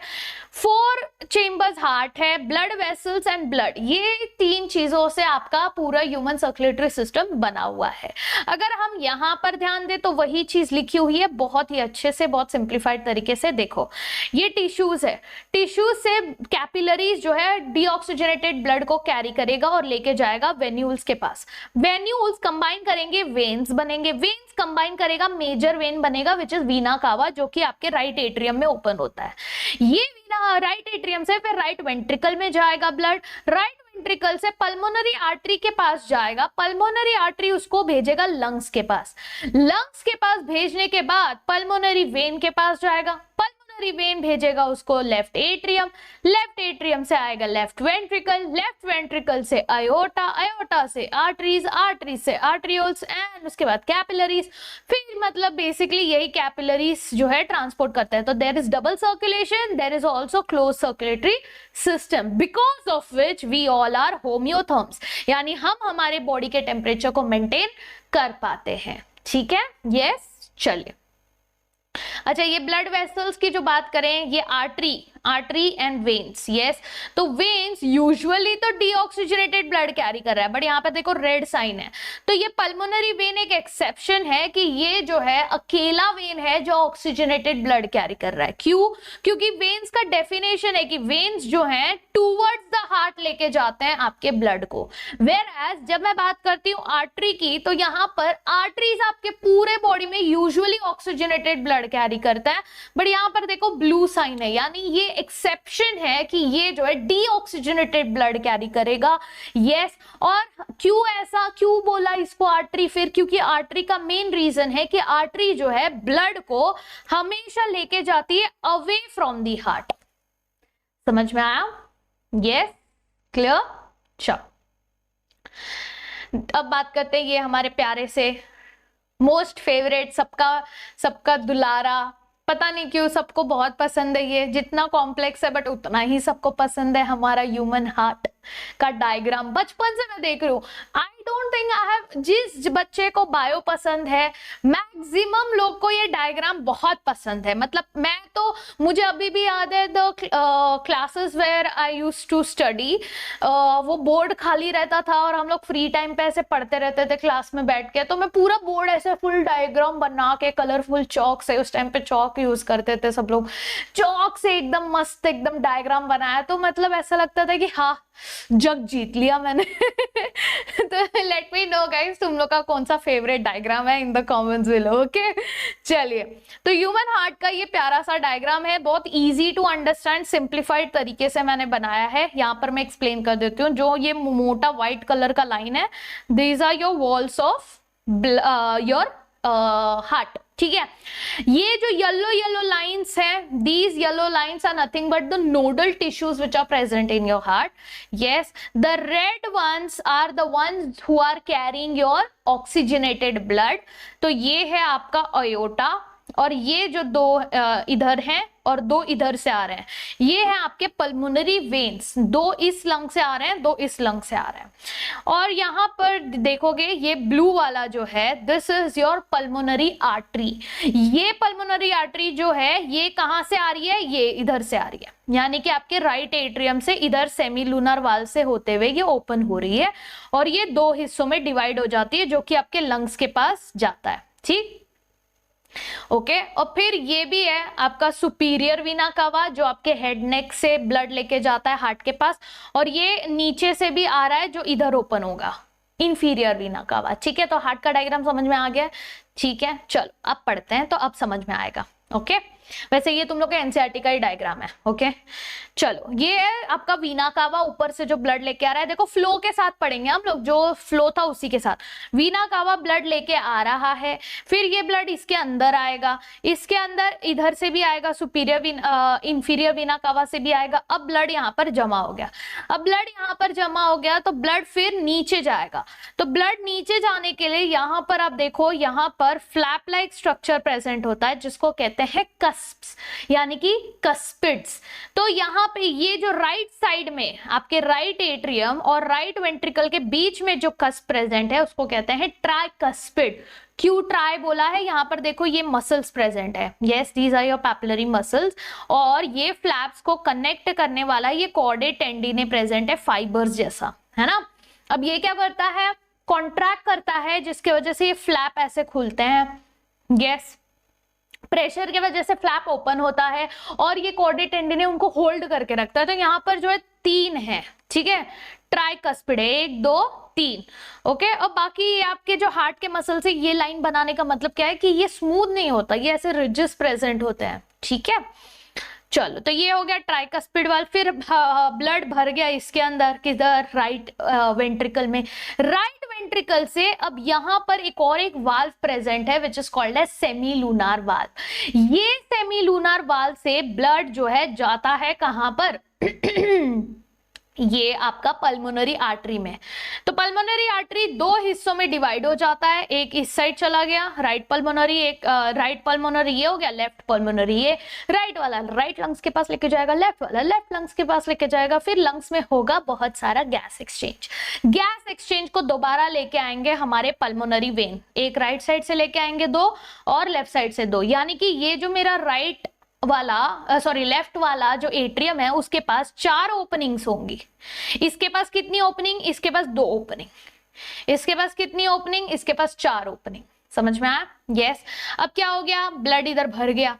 4 चेम्बर्स हार्ट है, ब्लड वेसल्स एंड ब्लड, ये 3 चीजों से आपका पूरा ह्यूमन सर्कुलेटरी सिस्टम बना हुआ है। अगर हम यहाँ पर ध्यान दें तो वही चीज लिखी हुई है बहुत ही अच्छे से, बहुत सिंप्लीफाइड तरीके से। देखो ये टिश्यूज है, टिश्यूज से कैपिलरीज जो है डीऑक्सीजनेटेड ब्लड को कैरी करेगा और लेके जाएगा वेन्यूल्स के पास। वेन्यूल्स कंबाइन करेंगे, वेन्स बनेंगे, वेन्स कंबाइन करेगा, मेजर वेन बनेगा विच इज वीना कावा, जो कि आपके राइट एट्रियम में ओपन होता है। ये राइट एट्रियम से फिर राइट वेंट्रिकल में जाएगा ब्लड, राइट वेंट्रिकल से पल्मोनरी आर्टरी के पास जाएगा, पल्मोनरी आर्टरी उसको भेजेगा लंग्स के पास, लंग्स के पास भेजने के बाद पल्मोनरी वेन के पास जाएगा, पल्मोनरी वेन भेजेगा उसको लेफ्ट एट्रियम, लेफ्ट एट्रियम से आएगा लेफ्ट वेंट्रिकल, लेफ्ट वेंट्रिकल से अयोटा, अयोटा से आर्टरीज, आर्टरीज से आर्ट्रियोल्स एंड उसके बाद कैपिलरीज। फिर मतलब बेसिकली यही कैपिलरीज जो है ट्रांसपोर्ट करते हैं। तो there is double circulation, there is also close circulatory system, because of which we all are homeotherms, यानी हम हमारे बॉडी के टेम्परेचर को मेंटेन कर पाते हैं। ठीक है, यस, चलिए। अच्छा, ये ब्लड वेसल्स की जो बात करें, ये आर्टरी एंड वेन्स, यस। तो वेन्स यूजुअली तो डीऑक्सीजनेटेड ब्लड कैरी कर रहा है, बट यहाँ पे देखो रेड साइन है, तो ये पल्मोनरी वेन एक एक्सेप्शन है कि ये जो है अकेला वेन है जो ऑक्सीजनेटेड ब्लड कैरी कर रहा है। क्यों? क्योंकि वेन्स का डेफिनेशन है कि वेन्स जो है टूवर्ड्स द हार्ट लेके जाते हैं आपके ब्लड को, वेयर एज जब मैं बात करती हूँ आर्टरी की, तो यहाँ पर आर्टरीज आपके पूरे बॉडी में यूजुअली ऑक्सीजनेटेड ब्लड कैरी करता है, बट यहाँ पर देखो ब्लू साइन है, यानी ये एक्सेप्शन है कि ये जो है डीऑक्सीजनेटेड ब्लड कैरी करेगा। यस, और क्यों ऐसा, क्यों बोला इसको आर्टरी? फिर क्योंकि आर्टरी का मेन रीजन है कि आर्टरी जो है ब्लड को हमेशा लेके जाती है अवे फ्रॉम दी हार्ट। समझ में आया? Yes, clear? चलो अब बात करते हैं ये हमारे प्यारे से मोस्ट फेवरेट, सबका दुलारा, पता नहीं क्यों सबको बहुत पसंद है, ये जितना कॉम्प्लेक्स है बट उतना ही सबको पसंद है, हमारा ह्यूमन हार्ट का डायग्राम। बचपन से मैं देख रही हूँ, I don't think I have, जिस बच्चे को बायो पसंद है मैक्सिमम लोग को ये डायग्राम बहुत पसंद है। मतलब मैं तो, मुझे अभी भी याद है the classes where I used to study, वो बोर्ड खाली रहता था और हम लोग फ्री टाइम पे ऐसे पढ़ते रहते थे क्लास में बैठ के, तो मैं पूरा बोर्ड ऐसे फुल डायग्राम बना के कलरफुल चौक से, उस टाइम पे चौक यूज करते थे सब लोग, चौक से एकदम मस्त एकदम डायग्राम बनाया, तो मतलब ऐसा लगता था कि हाँ जग जीत लिया मैंने। तो लेट मी नो गाइस, तुम लोग का कौन सा फेवरेट डायग्राम है in the comments below. Okay, चलिए, तो ह्यूमन हार्ट का ये प्यारा सा डायग्राम है, बहुत इजी टू अंडरस्टैंड, सिंप्लीफाइड तरीके से मैंने बनाया है। यहाँ पर मैं एक्सप्लेन कर देती हूँ। जो ये मोटा व्हाइट कलर का लाइन है, these are your walls of your heart, ठीक है। ये जो येलो लाइंस हैं, these yellow lines are nothing but the nodal tissues which are present in your heart. Yes, the red ones are the ones who are carrying your oxygenated blood. तो ये है आपका aorta, और ये जो दो इधर हैं और दो इधर से आ रहे हैं, ये है आपके पल्मोनरी वेन्स, दो इस लंग से आ रहे हैं, दो इस लंग से आ रहे हैं। और यहाँ पर देखोगे ये ब्लू वाला जो है, this is your pulmonary artery. ये पल्मोनरी आर्टरी जो है ये कहाँ से आ रही है? ये इधर से आ रही है, यानी कि आपके राइट एट्रियम से इधर सेमीलुनर वाल से होते हुए ये ओपन हो रही है, और ये दो हिस्सों में डिवाइड हो जाती है, जो कि आपके लंग्स के पास जाता है। ठीक, ओके। और फिर ये भी है आपका सुपीरियर वीना कावा, जो आपके हेड नेक से ब्लड लेके जाता है हार्ट के पास, और ये नीचे से भी आ रहा है जो इधर ओपन होगा, इंफीरियर वीना कावा। ठीक है, तो हार्ट का डायग्राम समझ में आ गया? ठीक है, चलो अब पढ़ते हैं तो अब समझ में आएगा। ओके, वैसे ये तुम लोग का एनसीईआरटी का ही डायग्राम है। ओके, चलो, ये है आपका वीना कावा, ऊपर से जो ब्लड लेके आ रहा है, देखो फ्लो के साथ पढ़ेंगे हम लोग, जो फ्लो था उसी के साथ। वीना कावा ब्लड लेके आ रहा है, फिर ये ब्लड इसके अंदर आएगा, इसके अंदर इधर से भी आएगा, सुपीरियर इंफीरियर वीना कावा से भी आएगा। अब ब्लड यहाँ पर जमा हो गया, अब ब्लड यहाँ पर जमा हो गया तो ब्लड फिर नीचे जाएगा। तो ब्लड नीचे जाने के लिए यहाँ पर आप देखो, यहाँ पर फ्लैप लाइक स्ट्रक्चर प्रेजेंट होता है, जिसको कहते हैं कहते हैं कस्प्स, यानी कि कस्पिड्स। तो यहाँ पे ये जो राइट साइड में आपके राइट एट्रियम और राइट वेंट्रिकल के बीच में जो कस्प प्रेजेंट है उसको कहते हैं ट्राइकस्पिड। क्यों ट्राई बोला है? यहाँ पर देखो ये मसल्स प्रेजेंट है, yes these are your papillary muscles, और ये फ्लैप्स को कनेक्ट करने वाला ये कॉर्डेट टेंडिने प्रेजेंट है फाइबर्स जैसा, है ना। अब ये क्या करता है? कॉन्ट्रैक्ट करता है, जिसकी वजह से ये फ्लैप ऐसे खुलते हैं, यस प्रेशर की वजह से फ्लैप ओपन होता है और ये कॉर्डेट टेंडिने उनको होल्ड करके रखता है। तो यहाँ पर जो है 3 है, ठीक है, ट्राइकस्पिड 1 2 3, ओके। और बाकी ये आपके जो हार्ट के मसल से ये लाइन बनाने का मतलब क्या है कि ये स्मूथ नहीं होता, ये ऐसे रिजेस प्रेजेंट होते हैं, ठीक है। चलो तो ये हो गया ट्राइकस्पिड वाल्व। फिर ब्लड भर गया इसके अंदर, किधर? राइट वेंट्रिकल में। राइट वेंट्रिकल से अब यहाँ पर एक वाल्व प्रेजेंट है which is called as semilunar valve. ये सेमीलूनार वाल्व से ब्लड जो है जाता है कहां पर? ये आपका पल्मोनरी आर्टरी में। तो पल्मोनरी आर्टरी 2 हिस्सों में डिवाइड हो जाता है, एक इस साइड चला गया राइट पल्मोनरी, एक राइट पल्मोनरी ये हो गया, लेफ्ट पल्मोनरी ये, राइट वाला राइट लंग्स के पास लेके जाएगा, लेफ्ट वाला लेफ्ट लंग्स के पास लेके जाएगा। फिर लंग्स में होगा बहुत सारा गैस एक्सचेंज, गैस एक्सचेंज को दोबारा लेके आएंगे हमारे पल्मोनरी वेन, एक राइट साइड से लेके आएंगे 2 और लेफ्ट साइड से 2, यानी कि ये जो मेरा राइट वाला लेफ्ट वाला जो एट्रियम है उसके पास 4 ओपनिंग्स होंगी। इसके पास कितनी ओपनिंग? इसके पास 2 ओपनिंग। इसके पास कितनी ओपनिंग? इसके पास 4 ओपनिंग। समझ में आया? यस। अब क्या हो गया? ब्लड इधर भर गया,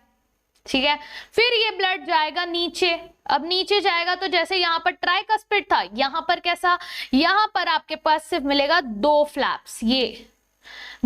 ठीक है। फिर ये ब्लड जाएगा नीचे। अब नीचे जाएगा तो जैसे यहाँ पर ट्राइकस्पिड था, यहाँ पर कैसा? यहाँ पर आपके पास सिर्फ मिलेगा 2 फ्लैप्स, ये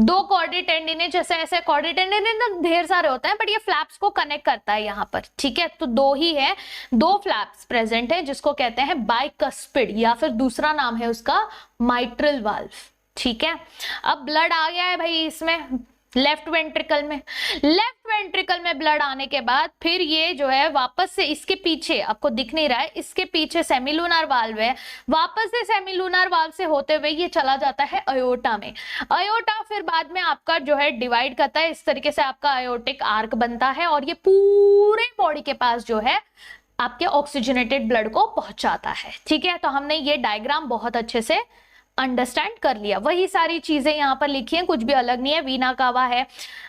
2 कॉर्डेट टेंडिने, जैसे ऐसे कॉर्डेट टेंडिने तो ढेर सारे होते हैं बट ये फ्लैप्स को कनेक्ट करता है यहाँ पर, ठीक है। तो 2 ही है, 2 फ्लैप्स प्रेजेंट है जिसको कहते हैं बाइकस्पिड, या फिर दूसरा नाम है उसका माइट्रल वाल्व, ठीक है। अब ब्लड आ गया है भाई इसमें लेफ्ट वेंट्रिकल में। लेफ्ट वेंट्रिकल में ब्लड आने के बाद फिर ये जो है वापस से इसके पीछे, आपको दिख नहीं रहा है, इसके पीछे सेमीलूनार वाल्व है, वापस से सेमीलूनार वाल्व से होते हुए ये चला जाता है अयोटा में। अयोटा फिर बाद में आपका जो है डिवाइड करता है, इस तरीके से आपका अयोटिक आर्क बनता है और ये पूरे बॉडी के पास जो है आपके ऑक्सीजनेटेड ब्लड को पहुंचाता है, ठीक है। तो हमने ये डायग्राम बहुत अच्छे से अंडरस्टैंड कर लिया। वही सारी चीजें यहाँ पर लिखी हैं, कुछ भी अलग नहीं है। वीना कावा है,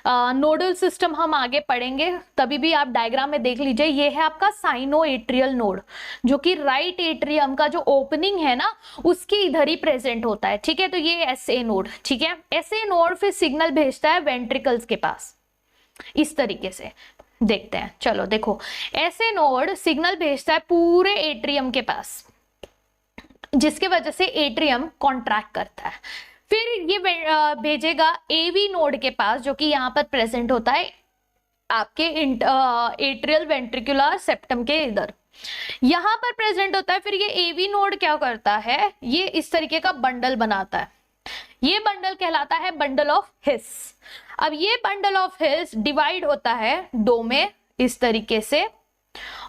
नोडल सिस्टम हम आगे पढ़ेंगे, तभी भी आप डायग्राम में देख लीजिए। ये है आपका साइनो एट्रियल नोड, जो कि राइट एट्रियम का जो ओपनिंग है ना उसके इधर ही प्रेजेंट होता है, ठीक है। तो ये एसए नोड, ठीक है। एसए नोड फिर सिग्नल भेजता है वेंट्रिकल्स के पास, इस तरीके से देखते हैं। चलो देखो, एसए नोड सिग्नल भेजता है पूरे एट्रियम के पास, जिसके वजह से एट्रियम कॉन्ट्रैक्ट करता है। फिर ये भेजेगा एवी नोड के पास, जो कि यहाँ पर प्रेजेंट होता है आपके एट्रियल वेंट्रिकुलर सेप्टम के इधर, यहाँ पर प्रेजेंट होता है। फिर ये एवी नोड क्या करता है? ये इस तरीके का बंडल बनाता है, ये बंडल कहलाता है बंडल ऑफ हिस। अब ये बंडल ऑफ हिस डिवाइड होता है 2 में इस तरीके से,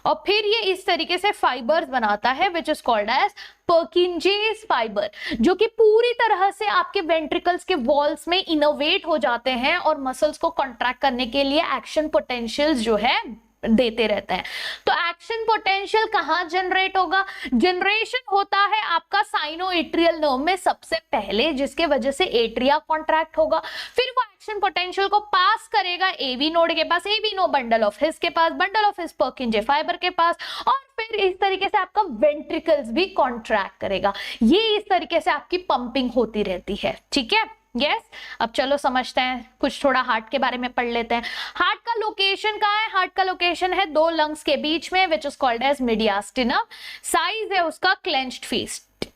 और फिर ये इस तरीके से फाइबर्स बनाता है which is called as Purkinje's fibre, जो कि पूरी तरह से आपके वेंट्रिकल्स के वॉल्स में इनोवेट हो जाते हैं और मसल्स को कॉन्ट्रैक्ट करने के लिए एक्शन पोटेंशियल्स जो है देते रहते हैं। तो एक्शन पोटेंशियल कहां जनरेट होगा? जनरेशन होता है आपका साइनो एट्रियल नर्व में सबसे पहले, जिसके वजह से एट्रिया कॉन्ट्रैक्ट होगा। फिर वो एक्शन पोटेंशियल को पास करेगा एवी नोड के पास, AV node bundle of His के पास, bundle of His Purkinje fibre के पास, और फिर इस तरीके से आपका वेंट्रिकल्स भी कॉन्ट्रैक्ट करेगा। ये इस तरीके से आपकी पंपिंग होती रहती है, ठीक है। यस अब चलो समझते हैं, कुछ थोड़ा हार्ट के बारे में पढ़ लेते हैं। हार्ट का लोकेशन कहाँ है? हार्ट का लोकेशन है 2 लंग्स के बीच में, which is called as mediastinum. Size है उसका क्लेंच्ड फिस्ट।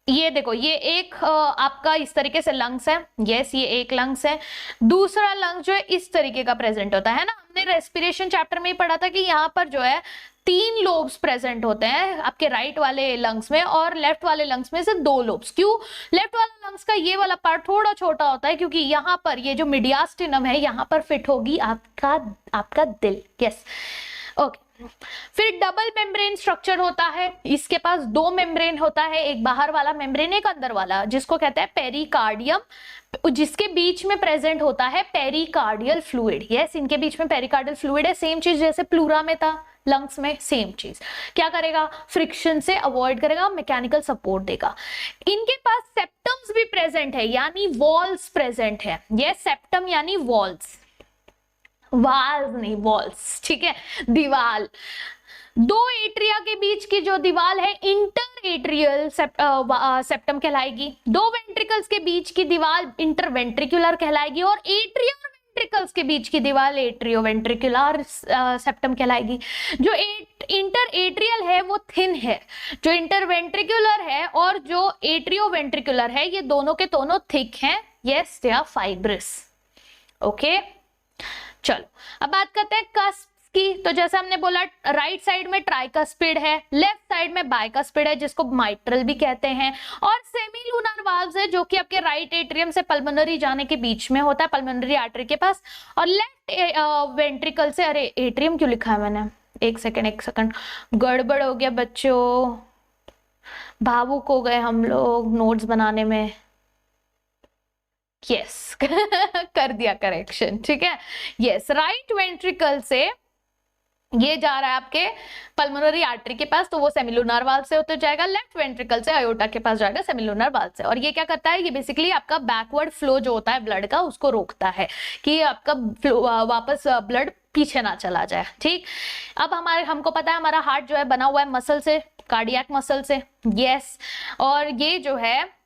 ये देखो, ये एक आपका इस तरीके से लंग्स है, यस ये एक लंग्स है। दूसरा लंग्स जो है इस तरीके का प्रेजेंट होता है ना, हमने रेस्पिरेशन चैप्टर में ही पढ़ा था कि यहाँ पर जो है 3 लोब्स प्रेजेंट होते हैं आपके राइट वाले लंग्स में, और लेफ्ट वाले लंग्स में से 2 लोब्स। क्यों? लेफ्ट वाला लंग्स का ये वाला पार्ट थोड़ा छोटा होता है, क्योंकि यहाँ पर ये जो मीडियास्टिनम है यहाँ पर फिट होगी आपका दिल। यस ओके, फिर डबल मेम्ब्रेन स्ट्रक्चर होता है, इसके पास दो मेम्ब्रेन होता है, एक बाहर वाला मेम्ब्रेन एक अंदर वाला, जिसको कहते हैं पेरिकार्डियम, जिसके बीच में प्रेजेंट होता है पेरिकार्डियल फ्लूइड। यस, इनके बीच में पेरिकार्डियल फ्लूइड है, सेम चीज जैसे प्लूरा में था, लंग्स में सेम चीज। क्या करेगा, फ्रिक्शन से अवॉइड करेगा, मैकेनिकल सपोर्ट देगा। इनके पास सेप्टम्स भी प्रेजेंट है, यानी वॉल्स प्रेजेंट है। ये सेप्टम यानी वॉल्स, वाल्स नहीं वॉल्स, ठीक है, दीवाल। दो एट्रिया के बीच की जो दीवार है इंटर एट्रियल सेप्टम कहलाएगी, दो वेंट्रिकल्स के बीच की दीवार इंटरवेंट्रिकुलर कहलाएगी, और एट्रिया और वेंट्रिकल्स के बीच की दीवार एट्रियोवेंट्रिकुलर सेप्टम कहलाएगी। जो इंटर एट्रियल है वो थिन है, जो इंटरवेंट्रिकुलर है और जो एट्रियोवेंट्रिकुलर है ये दोनों के दोनों थिक हैं। Yes, they are fibrous. Okay, चलो अब बात करते हैं कस्प की। तो जैसे हमने बोला, राइट साइड में ट्राइकस्पिड है, लेफ्ट साइड में बाइकस्पिड है, जिसको माइट्रल भी कहते हैं, और सेमीलुनर वाल्व्स है जो कि आपके राइट एट्रियम से पल्मोनरी जाने के बीच में होता है, पल्मोनरी आर्टरी के पास, और लेफ्ट वेंट्रिकल से, अरे एट्रियम क्यों लिखा है मैंने, एक सेकंड गड़बड़ हो गया बच्चों, भावुक हो गए हम लोग नोट्स बनाने में। यस कर दिया करेक्शन, ठीक है। यस, राइट वेंट्रिकल से ये जा रहा है आपके पल्मोनरी आर्टरी के पास, तो वो सेमिलुनर वाल्व से होते जाएगा, लेफ्ट वेंट्रिकल से आयोटा के पास जाएगा सेमिलुनर वाल्व से। और ये क्या करता है, ये बेसिकली आपका बैकवर्ड फ्लो जो होता है ब्लड का उसको रोकता है कि आपका वापस ब्लड पीछे ना चला जाए। ठीक, अब हमको पता है हमारा हार्ट जो है बना हुआ है मसल से, कार्डियक मसल से। यस, और ये जो है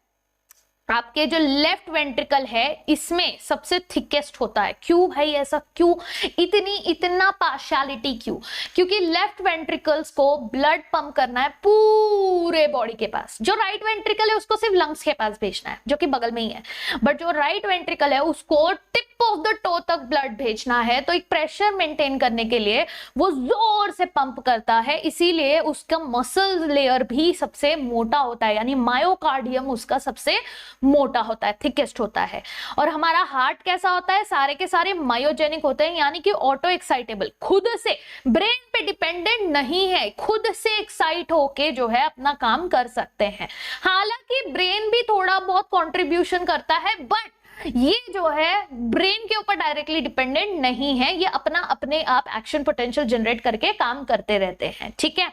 आपके जो लेफ्ट वेंट्रिकल है इसमें सबसे थिकेस्ट होता है। क्यों भाई ऐसा क्यों, इतना पार्शियलिटी क्यों? क्योंकि लेफ्ट वेंट्रिकल्स को ब्लड पंप करना है पूरे बॉडी के पास, जो राइट वेंट्रिकल है उसको सिर्फ लंग्स के पास भेजना है जो कि बगल में ही है, बट जो राइट वेंट्रिकल है उसको टिप ऑफ द टो तक ब्लड भेजना है। तो एक प्रेशर मेंटेन करने के लिए वो जोर से पंप करता है, इसीलिए उसका मसल लेयर भी सबसे मोटा होता है, यानी मायोकार्डियम उसका सबसे मोटा होता है, थिकेस्ट होता है। और हमारा हार्ट कैसा होता है, सारे के सारे मायोजेनिक होते हैं, यानी कि ऑटो एक्साइटेबल, खुद से ब्रेन पे डिपेंडेंट नहीं है, खुद से एक्साइट होके जो है अपना काम कर सकते हैं। हालांकि ब्रेन भी थोड़ा बहुत कंट्रीब्यूशन करता है, बट ये जो है ब्रेन के ऊपर डायरेक्टली डिपेंडेंट नहीं है, ये अपने आप एक्शन पोटेंशियल जनरेट करके काम करते रहते हैं। ठीक है,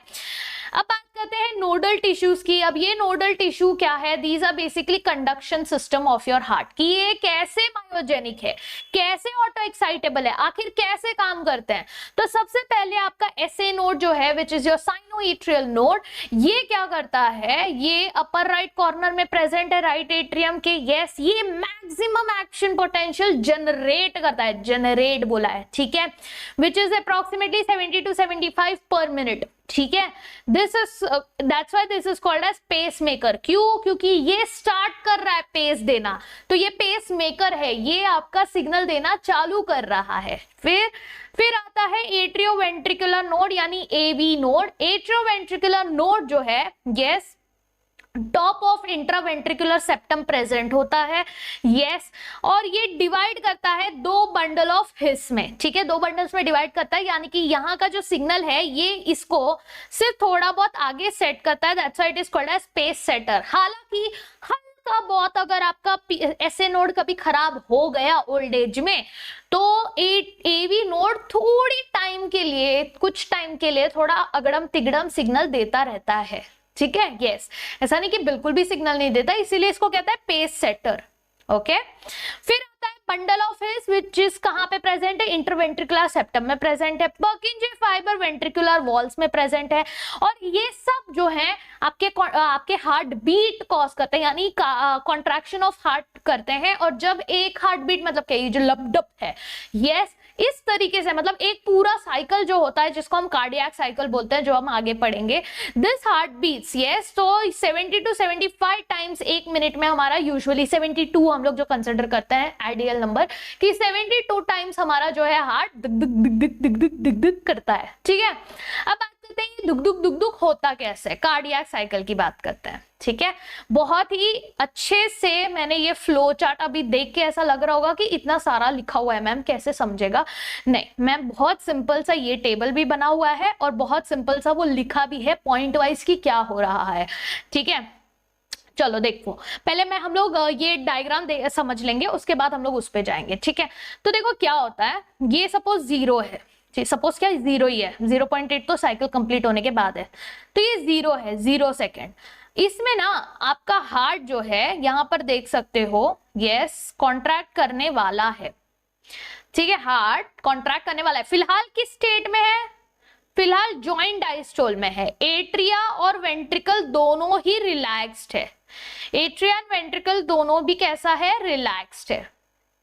अब बात करते हैं नोडल टिश्यूज की। अब ये नोडल टिश्यू क्या है, these are basically conduction system of your heart, कि ये कैसे मायोजेनिक है, कैसे ऑटो एक्साइटेबल है, आखिर कैसे काम करते हैं। तो सबसे पहले आपका एसए नोड जो है which is your sinoatrial node, ये क्या करता है, ये अपर राइट कॉर्नर में प्रेजेंट है राइट एट्रियम के। यस, ये मैक्सिमम एक्शन पोटेंशियल जनरेट करता है, जनरेट बोला है, ठीक है, विच इज अप्रोक्सीमेटली 70 to 75 पर मिनट। ठीक है, that's why this is called as pacemaker. क्यों? क्योंकि ये स्टार्ट कर रहा है पेस देना, तो ये पेस मेकर है, ये आपका सिग्नल देना चालू कर रहा है। फिर आता है एट्रियोवेंट्रिकुलर नोड यानी एवी नोड। एट्रियोवेंट्रिकुलर नोड जो है, yes, top of intraventricular septum present होता है। यस, और ये डिवाइड करता है दो बंडल ऑफ हिस में। ठीक है, दो बंडल्स में डिवाइड करता है, यानी कि यहाँ का जो सिग्नल है ये इसको सिर्फ थोड़ा बहुत आगे सेट करता है, that's why it is called as pacesetter. हालांकि हल्का बहुत अगर आपका एसए नोड कभी खराब हो गया ओल्ड एज में, तो एवी नोड थोड़ी टाइम के लिए, कुछ टाइम के लिए थोड़ा अगड़म तिगड़म सिग्नल देता रहता है। ठीक है, यस, ऐसा नहीं कि बिल्कुल भी सिग्नल नहीं देता, इसीलिए इसको कहता है पेस सेटर। ओके, फिर आता है bundle of his which is कहां पे प्रेजेंट है, इंटरवेंट्रिकुलर सेप्टम में प्रेजेंट है, पर्किंजे फाइबर वेंट्रिकुलर वॉल्स में प्रेजेंट है। और ये सब जो है आपके हार्ट बीट कॉज करते हैं, यानी कॉन्ट्रैक्शन ऑफ हार्ट करते हैं। और जब एक हार्ट बीट मतलब क्या, ये जो लपडप है, यस, इस तरीके से मतलब एक पूरा साइकिल जो होता है जिसको हम कार्डियक साइकिल बोलते हैं, जो हम आगे पढ़ेंगे, दिस हार्ट बीट्स, यस, तो 70 to 75 टाइम्स एक मिनट में हमारा, यूजुअली 72 हम लोग जो कंसिडर करते हैं आइडियल नंबर, कि 72 टाइम्स हमारा जो है हार्ट दिक दिक दिक दिक दिक दिक दिक दिक करता है। ठीक है, अब बात करते हैं दुख दुख होता कैसे, कार्डियक साइकिल की बात करते हैं। ठीक है, बहुत ही अच्छे से मैंने ये फ्लो चार्ट, अभी देख के ऐसा लग रहा होगा कि इतना सारा लिखा हुआ है मैम कैसे समझेगा, नहीं मैम बहुत सिंपल सा ये टेबल भी बना हुआ है और बहुत सिंपल सा वो लिखा भी है पॉइंट वाइज कि क्या हो रहा है। ठीक है, चलो देखो, पहले मैं हम लोग ये डायग्राम समझ लेंगे, उसके बाद हम लोग उस पे जाएंगे। ठीक है, तो देखो क्या होता है, ये सपोज 0 है, सपोज क्या 0 ही है, 0.8 तो साइकिल कंप्लीट होने के बाद है, तो ये 0 है, 0 सेकेंड। इसमें ना आपका हार्ट जो है यहां पर देख सकते हो, यस कॉन्ट्रैक्ट करने वाला है। ठीक है, हार्ट कॉन्ट्रैक्ट करने वाला है। फिलहाल किस स्टेट में है, फिलहाल जॉइंट डायस्टोल में है। एट्रिया और वेंट्रिकल दोनों ही रिलैक्स्ड है, एट्रिया एंड वेंट्रिकल दोनों भी कैसा है, रिलैक्स्ड है।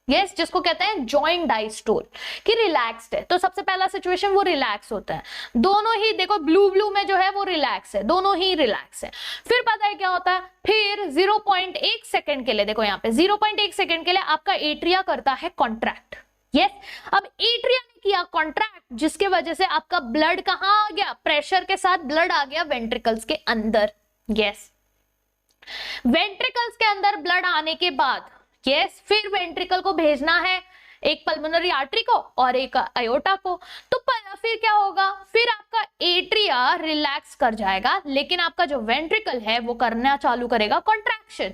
यस, जिसको कहते हैं जॉइंट डायस्टोल कि रिलैक्स्ड है। तो सबसे पहला सिचुएशन वो रिलैक्स होता है, दोनों ही देखो ब्लू ब्लू में जो है वो रिलैक्स है, दोनों ही रिलैक्स है। फिर पता है क्या होता है, फिर 0.1 सेकेंड के लिए, देखो यहाँ पे 0.1 सेकेंड के लिए आपका एट्रिया करता है कॉन्ट्रैक्ट। यस, अब एट्रिया ने किया कॉन्ट्रैक्ट, जिसके वजह से आपका ब्लड कहां आ गया, प्रेशर के साथ ब्लड आ गया वेंट्रिकल्स के अंदर। यस, वेंट्रिकल्स के अंदर ब्लड आने के बाद यस फिर वेंट्रिकल को भेजना है एक पल्मोनरी आर्टरी को और एक आयोटा को। तो फिर क्या होगा, फिर आपका एट्रिया रिलैक्स कर जाएगा, लेकिन आपका जो वेंट्रिकल है वो करना चालू करेगा कॉन्ट्रैक्शन।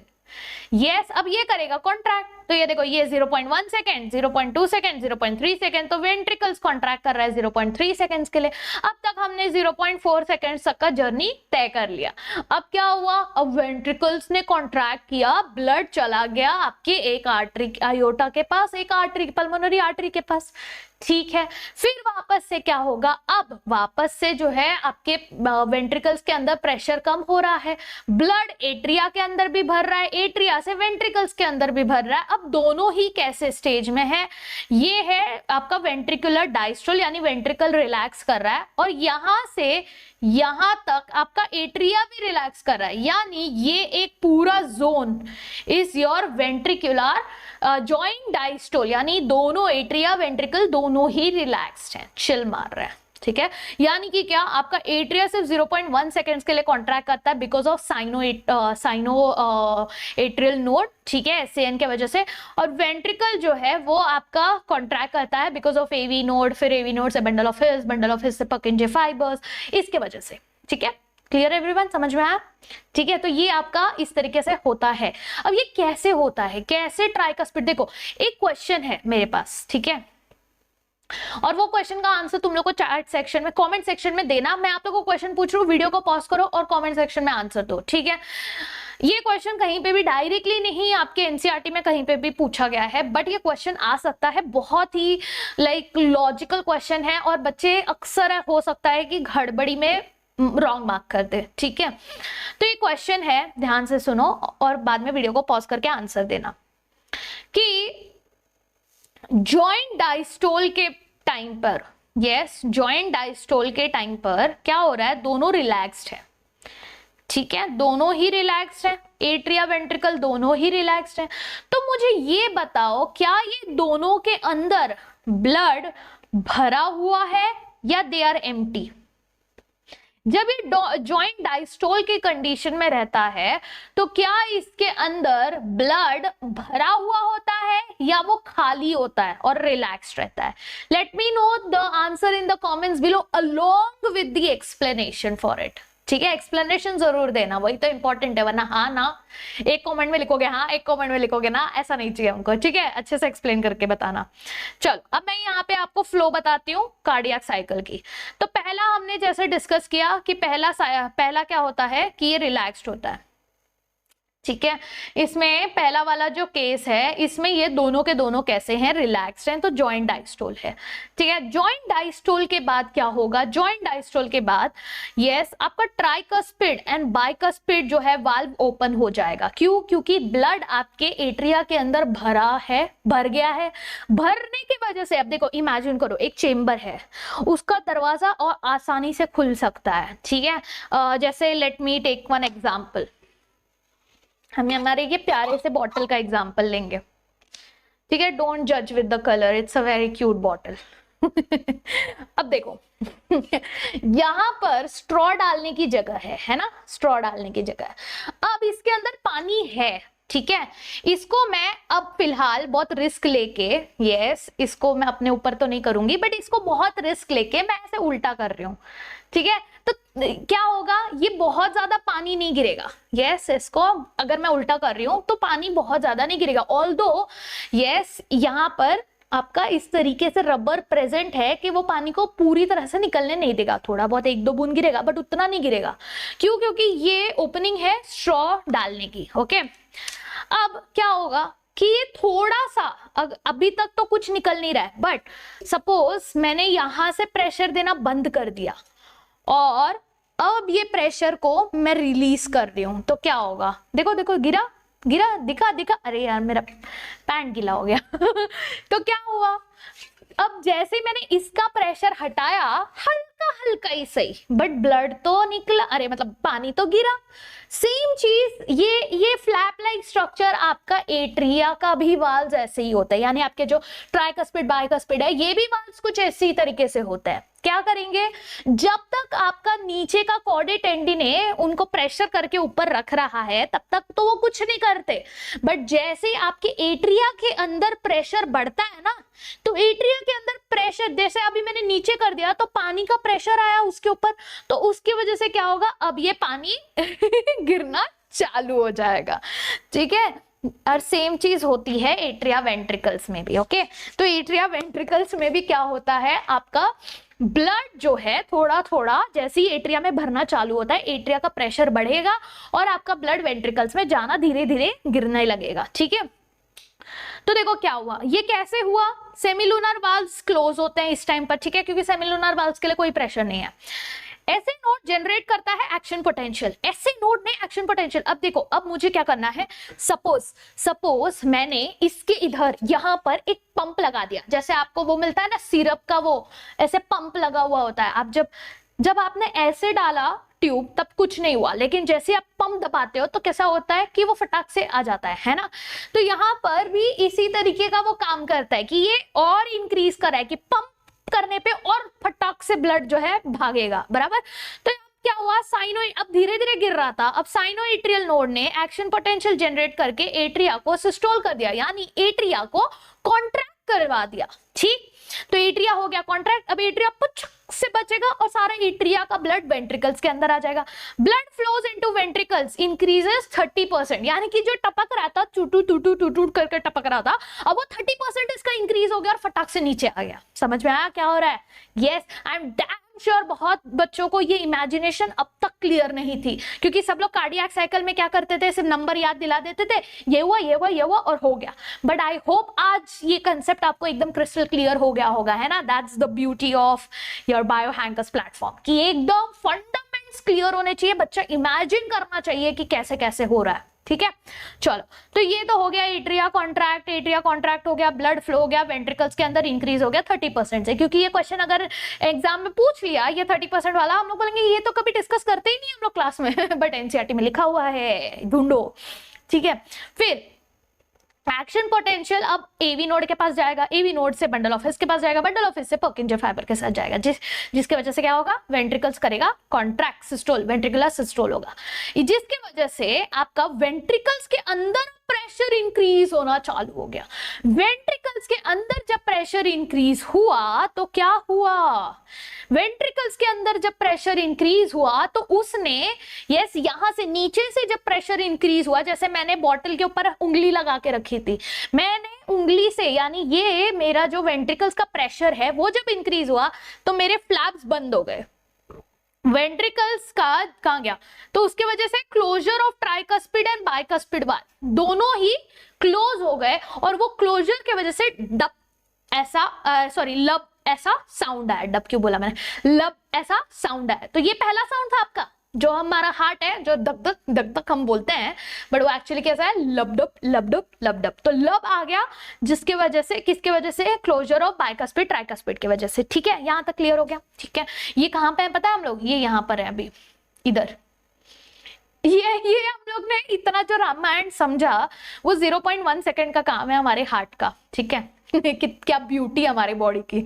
यस, अब ये करेगा कॉन्ट्रैक्ट, तो ये देखो ये 0.1 सेकेंड, 0.2 सेकेंड, 0.3 सेकेंड, तो वेंट्रिकल्स कॉन्ट्रैक्ट कर रहा है 0.3 सेकेंड्स के लिए। अब तक हमने 0.4 सेकेंड्स तक का जर्नी तय कर लिया। अब क्या हुआ, अब वेंट्रिकल्स ने कॉन्ट्रैक्ट किया, ब्लड चला गया आपके एक आर्टरी आयोटा के पास, एक आर्टरी पल्मोनरी आर्टरी के पास। ठीक है, फिर वापस से क्या होगा, अब वापस से जो है आपके वेंट्रिकल्स के अंदर प्रेशर कम हो रहा है, ब्लड एट्रिया के अंदर भी भर रहा है, एट्रिया से वेंट्रिकल्स के अंदर भी भर रहा है। अब दोनों ही कैसे स्टेज में है, ये है आपका वेंट्रिकुलर डायस्ट्रोल, यानी वेंट्रिकल रिलैक्स कर रहा है और यहां से यहां तक आपका एट्रिया भी रिलैक्स कर रहा है, यानी ये एक पूरा zone is your ventricular joint diastole, यानी दोनों एट्रिया वेंट्रिकल दोनों ही रिलैक्स्ड हैं, चिल मार रहे हैं। ठीक है, यानी कि क्या आपका एट्रिया सिर्फ 0.1 सेकेंड्स के लिए कॉन्ट्रैक्ट करता है because of cyano atrial node, ठीक है, SAN के वजह से, और वेंट्रिकल जो है वो आपका कॉन्ट्रैक्ट करता है बिकॉज ऑफ AV नोड, फिर AV नोड से बंडल ऑफ हिस से पकिंजे फाइबर्स, इसके वजह से। ठीक है, क्लियर एवरीवन, समझ में आया? ठीक है, तो ये आपका इस तरीके से होता है। अब ये कैसे होता है, कैसे ट्राइकस्पिड, देखो एक क्वेश्चन है मेरे पास, ठीक है, और वो क्वेश्चन का आंसर तुम लोग को चैट सेक्शन में, कमेंट सेक्शन में देना। मैं आप लोगों को क्वेश्चन पूछ रहा हूँ, वीडियो को पॉज करो और कमेंट सेक्शन में आंसर दो। ठीक है, ये क्वेश्चन कहीं पे भी डायरेक्टली नहीं आपके NCERT में कहीं पे भी पूछा गया है, बट ये क्वेश्चन आ सकता है, बहुत ही लॉजिकल क्वेश्चन है और बच्चे अक्सर हो सकता है कि गड़बड़ी में रॉन्ग मार्क कर दे। ठीक है, तो ये क्वेश्चन है, ध्यान से सुनो और बाद में वीडियो को पॉज करके आंसर देना, कि जॉइंट डायस्टोल के टाइम पर, यस जॉइंट डायस्टोल के टाइम पर क्या हो रहा है, दोनों रिलैक्स्ड है। ठीक है, दोनों ही रिलैक्स्ड है, एट्रिया वेंट्रिकल दोनों ही रिलैक्स्ड है। तो मुझे ये बताओ, क्या ये दोनों के अंदर ब्लड भरा हुआ है या दे आर एम्प्टी? जब ये जॉइंट डायस्टोल की कंडीशन में रहता है तो क्या इसके अंदर ब्लड भरा हुआ होता है या वो खाली होता है और रिलैक्स्ड रहता है? Let me know the answer in the comments below along with the explanation for it. ठीक है, एक्सप्लेनेशन जरूर देना, वही तो इंपॉर्टेंट है, वरना हाँ ना एक कमेंट में लिखोगे हाँ, एक कमेंट में लिखोगे ना, ऐसा नहीं चाहिए हमको। ठीक है, अच्छे से एक्सप्लेन करके बताना। चलो अब मैं यहाँ पे आपको फ्लो बताती हूँ कार्डियक साइकिल की। तो पहला हमने जैसे डिस्कस किया कि पहला क्या होता है कि ये रिलैक्स्ड होता है। ठीक है, इसमें पहला वाला जो केस है, इसमें ये दोनों के दोनों कैसे हैं, रिलैक्स्ड हैं, तो जॉइंट डायस्टोल है। ठीक है, जॉइंट डायस्टोल के बाद क्या होगा, जॉइंट डायस्टोल के बाद यस आपका ट्राइकस्पिड एंड बाइकस्पिड जो है वाल्व ओपन हो जाएगा। क्यों? क्योंकि ब्लड आपके एट्रिया के अंदर भर गया है। भरने की वजह से अब देखो, इमेजिन करो एक चेम्बर है, उसका दरवाजा और आसानी से खुल सकता है। ठीक है, जैसे let me take one example, हम हमारे ये प्यारे से बॉटल का एग्जाम्पल लेंगे। ठीक है, डोंट जज with the colour, it's a very cute bottle. अब देखो यहां पर स्ट्रॉ डालने की जगह है ना, स्ट्रॉ डालने की जगह है। अब इसके अंदर पानी है, ठीक है, इसको मैं अब फिलहाल बहुत रिस्क लेके, यस इसको मैं अपने ऊपर तो नहीं करूंगी, बट इसको बहुत रिस्क लेके मैं ऐसे उल्टा कर रही हूँ, ठीक है। तो क्या होगा, ये बहुत ज्यादा पानी नहीं गिरेगा, यस इसको अगर मैं उल्टा कर रही हूं तो पानी बहुत ज्यादा नहीं गिरेगा, ऑल्दो यस यहां पर आपका इस तरीके से रबर प्रेजेंट है कि वो पानी को पूरी तरह से निकलने नहीं देगा, थोड़ा बहुत एक दो बूंद गिरेगा बट उतना नहीं गिरेगा। क्यों? क्योंकि ये ओपनिंग है स्ट्रॉ डालने की, ओके। अब क्या होगा कि ये थोड़ा सा अभी तक तो कुछ निकल नहीं रहा है, बट सपोज मैंने यहां से प्रेशर देना बंद कर दिया और अब ये प्रेशर को मैं रिलीज कर रही हूं, तो क्या होगा, देखो देखो गिरा गिरा, दिखा दिखा, अरे यार मेरा पैंट गीला हो गया तो क्या हुआ, अब जैसे मैंने इसका प्रेशर हटाया हल्का हल्का ही सही, बट ब्लड तो निकला, अरे मतलब पानी तो गिरा। सेम चीज ये फ्लैप लाइक स्ट्रक्चर आपका एट्रिया का भी वाल्व ऐसे ही होता है, यानी आपके जो ट्राइकस्पिड बाइकस्पिड है ये भी वाल्व कुछ इसी तरीके से होता है। क्या करेंगे, जब तक आपका नीचे का कॉर्डे टेंडिने उनको प्रेशर करके ऊपर रख रहा है तब तक तो वो कुछ नहीं करते, बट जैसे आपके एट्रिया के अंदर प्रेशर बढ़ता है ना, तो एट्रिया के अंदर प्रेशर जैसे अभी मैंने नीचे कर दिया तो पानी का प्रेशर आया उसके ऊपर, तो उसकी वजह से क्या होगा, अब ये पानी गिरना चालू हो जाएगा, ठीक है। और सेम चीज होती है एट्रिया वेंट्रिकल्स में भी, ओके। तो एट्रिया वेंट्रिकल्स में भी क्या होता है, आपका ब्लड जो है थोड़ा थोड़ा जैसे ही एट्रिया में भरना चालू होता है एट्रिया का प्रेशर बढ़ेगा और आपका ब्लड वेंट्रिकल्स में जाना धीरे धीरे गिरने लगेगा, ठीक है। तो देखो क्या हुआ, ये कैसे हुआ, सेमिलुनर वाल्व्स क्लोज होते हैं इस टाइम पर, ठीक है, क्योंकि सेमिलुनर वाल्व्स के लिए कोई प्रेशर नहीं है। ऐसे नोड जनरेट करता है एक्शन पोटेंशियल, ऐसे नोड में एक्शन पोटेंशियल। अब देखो, अब मुझे क्या करना है, सपोज मैंने इसके इधर यहां पर एक पंप लगा दिया, जैसे आपको वो मिलता है ना सिरप का, वो ऐसे पंप लगा हुआ होता है। आप जब आपने ऐसे डाला ट्यूब तब कुछ नहीं हुआ, लेकिन जैसे आप पंप दबाते हो तो कैसा होता है कि वो फटाक से आ जाता है ना। तो यहाँ पर भी इसी तरीके का वो काम करता है कि ये और इंक्रीज कर रहा है कि पंप करने पे और फटाक से ब्लड जो है भागेगा, बराबर। तो क्या हुआ, साइनो अब धीरे धीरे गिर रहा था, अब साइनोएट्रियल नोड ने एक्शन पोटेंशियल जनरेट करके एट्रिया को सिस्टोल कर दिया, यानी एट्रिया को कॉन्ट्रैक्ट करवा दिया, ठीक। तो एट्रिया हो गया कॉन्ट्रैक्ट, अब एट्रिया पुछ से बचेगा और सारा एट्रिया का ब्लड वेंट्रिकल्स के अंदर आ जाएगा। Blood flows into ventricles increases 30%, यानी कि जो टपक रहा था टूटू टूटू टूटू करके टपक रहा था, अब वो 30% इसका इंक्रीज हो गया और फटाक से नीचे आ गया। समझ में आया क्या हो रहा है? यस, आई एम श्योर बहुत बच्चों को ये इमेजिनेशन अब तक क्लियर नहीं थी, क्योंकि सब लोग कार्डियक साइकिल में क्या करते थे, सिर्फ नंबर याद दिला देते थे, ये हुआ ये हुआ ये हुआ और हो गया। बट आई होप आज ये कंसेप्ट आपको एकदम क्रिस्टल क्लियर हो गया होगा, है ना। That's the beauty of your bio hankers platform, कि एकदम फंडामेंट्स क्लियर होने चाहिए, बच्चा इमेजिन करना चाहिए कि कैसे कैसे हो रहा है, ठीक है। चलो, तो ये तो हो गया एट्रिया कॉन्ट्रैक्ट हो गया, ब्लड फ्लो हो गया, वेंट्रिकल्स के अंदर इंक्रीज हो गया 30% से, क्योंकि ये क्वेश्चन अगर एग्जाम में पूछ लिया ये 30% वाला, हम लोग बोलेंगे ये तो कभी डिस्कस करते ही नहीं हम लोग क्लास में बट एनसीईआरटी में लिखा हुआ है, ढूंढो, ठीक है। फिर एक्शन पोटेंशियल अब एवी नोड के पास जाएगा, एवी नोड से बंडल ऑफ हिस के पास जाएगा, बंडल ऑफ हिस से पर्किंजर फाइबर के साथ जाएगा, जिसके वजह से क्या होगा, वेंट्रिकल्स करेगा कॉन्ट्रैक्ट, सिस्टोल, वेंट्रिकुलर सिस्टोल होगा, जिसके वजह से आपका वेंट्रिकल्स के अंदर प्रेशर इंक्रीज होना चालू हो गया। वेंट्रिकल्स के अंदर जब प्रेशर इंक्रीज हुआ तो क्या हुआ, वेंट्रिकल्स के अंदर जब प्रेशर इंक्रीज हुआ तो उसने यस यहां से नीचे से जब प्रेशर इंक्रीज हुआ, जैसे मैंने बॉटल के ऊपर उंगली लगा के रखी थी, मैंने उंगली से, यानी ये मेरा जो वेंट्रिकल्स का प्रेशर है वो जब इंक्रीज हुआ तो मेरे फ्लैप्स बंद हो गए, वेंट्रिकल्स का कहां गया, तो उसके वजह से closure of tricuspid and bicuspid valve दोनों ही क्लोज हो गए, और वो क्लोजर के वजह से डब ऐसा लब ऐसा साउंड आया, डब क्यों बोला मैंने, लब ऐसा साउंड आया। तो ये पहला साउंड था आपका, जो हमारा हार्ट है जो दक दक दक दक हम बोलते हैं, बट वो एक्चुअली कैसा है, लबडब लबडब लबडब। तो लब आ गया जिसके वजह से, किसके वजह से, क्लोजर ऑफ बाइकस्पिड ट्राइकस्पिड की वजह से, ठीक है। यहां तक क्लियर हो गया, ठीक है। ये कहां पे है पता है हम लोग, ये यहां पर है अभी इधर, ये हम लोग ने इतना जो रामायण समझा वो 0.1 सेकंड का काम है हमारे हार्ट का, ठीक है। क्या ब्यूटी हमारी बॉडी की।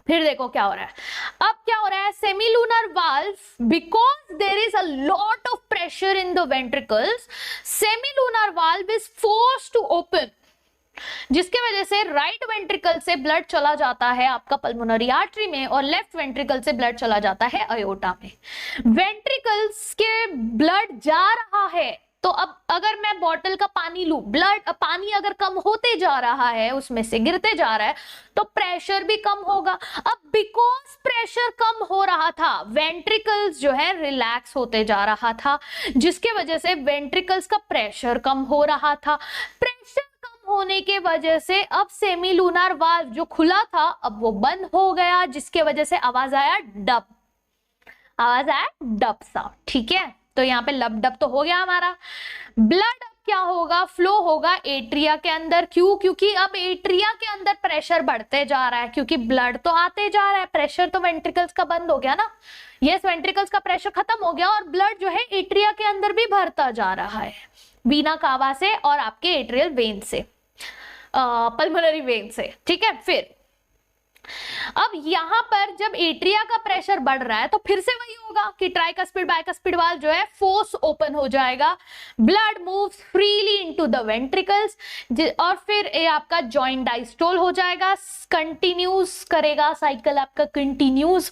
फिर देखो क्या हो रहा है, अब क्या हो रहा है, semilunar valve, because there is a lot of pressure in the ventricles, semilunar valve is forced to open, जिसके वजह से राइट वेंट्रिकल से ब्लड चला जाता है आपका पल्मोनरी आर्टरी में और लेफ्ट वेंट्रिकल से ब्लड चला जाता है अयोटा में। वेंट्रिकल्स के ब्लड जा रहा है, तो अब अगर मैं बॉटल का पानी लूं, पानी अगर कम होते जा रहा है, उसमें से गिरते जा रहा है, तो प्रेशर भी कम होगा। अब बिकॉज प्रेशर कम हो रहा था, वेंट्रिकल्स जो है रिलैक्स होते जा रहा था, जिसके वजह से वेंट्रिकल्स का प्रेशर कम हो रहा था। प्रेशर कम होने के वजह से अब सेमीलूनर वाल्व जो खुला था अब वो बंद हो गया, जिसके वजह से आवाज आया डब, साउंड। ठीक है, तो यहाँ पे लब डब तो हो गया हमारा। ब्लड अब क्या होगा, फ्लो होगा एट्रिया के अंदर। क्यों? क्योंकि अब एट्रिया के अंदर प्रेशर बढ़ते जा रहा है, क्योंकि ब्लड तो आते जा रहा है, प्रेशर तो वेंट्रिकल्स का बंद हो गया ना। यस, वेंट्रिकल्स का प्रेशर खत्म हो गया और ब्लड जो है एट्रिया के अंदर भी भरता जा रहा है, वीना कावा से और आपके एट्रियल वेन से, पल्मोनरी वेन से। ठीक है, फिर अब यहां पर जब एट्रिया का प्रेशर बढ़ रहा है तो फिर से वही होगा कि ट्राइकस्पिड बाइकस्पिड वाल्व जो है फोर्स ओपन हो जाएगा, blood moves freely into the ventricles, और फिर ये आपका जॉइंट डायस्टोल हो जाएगा, कंटिन्यूस करेगा साइकिल, आपका कंटिन्यूस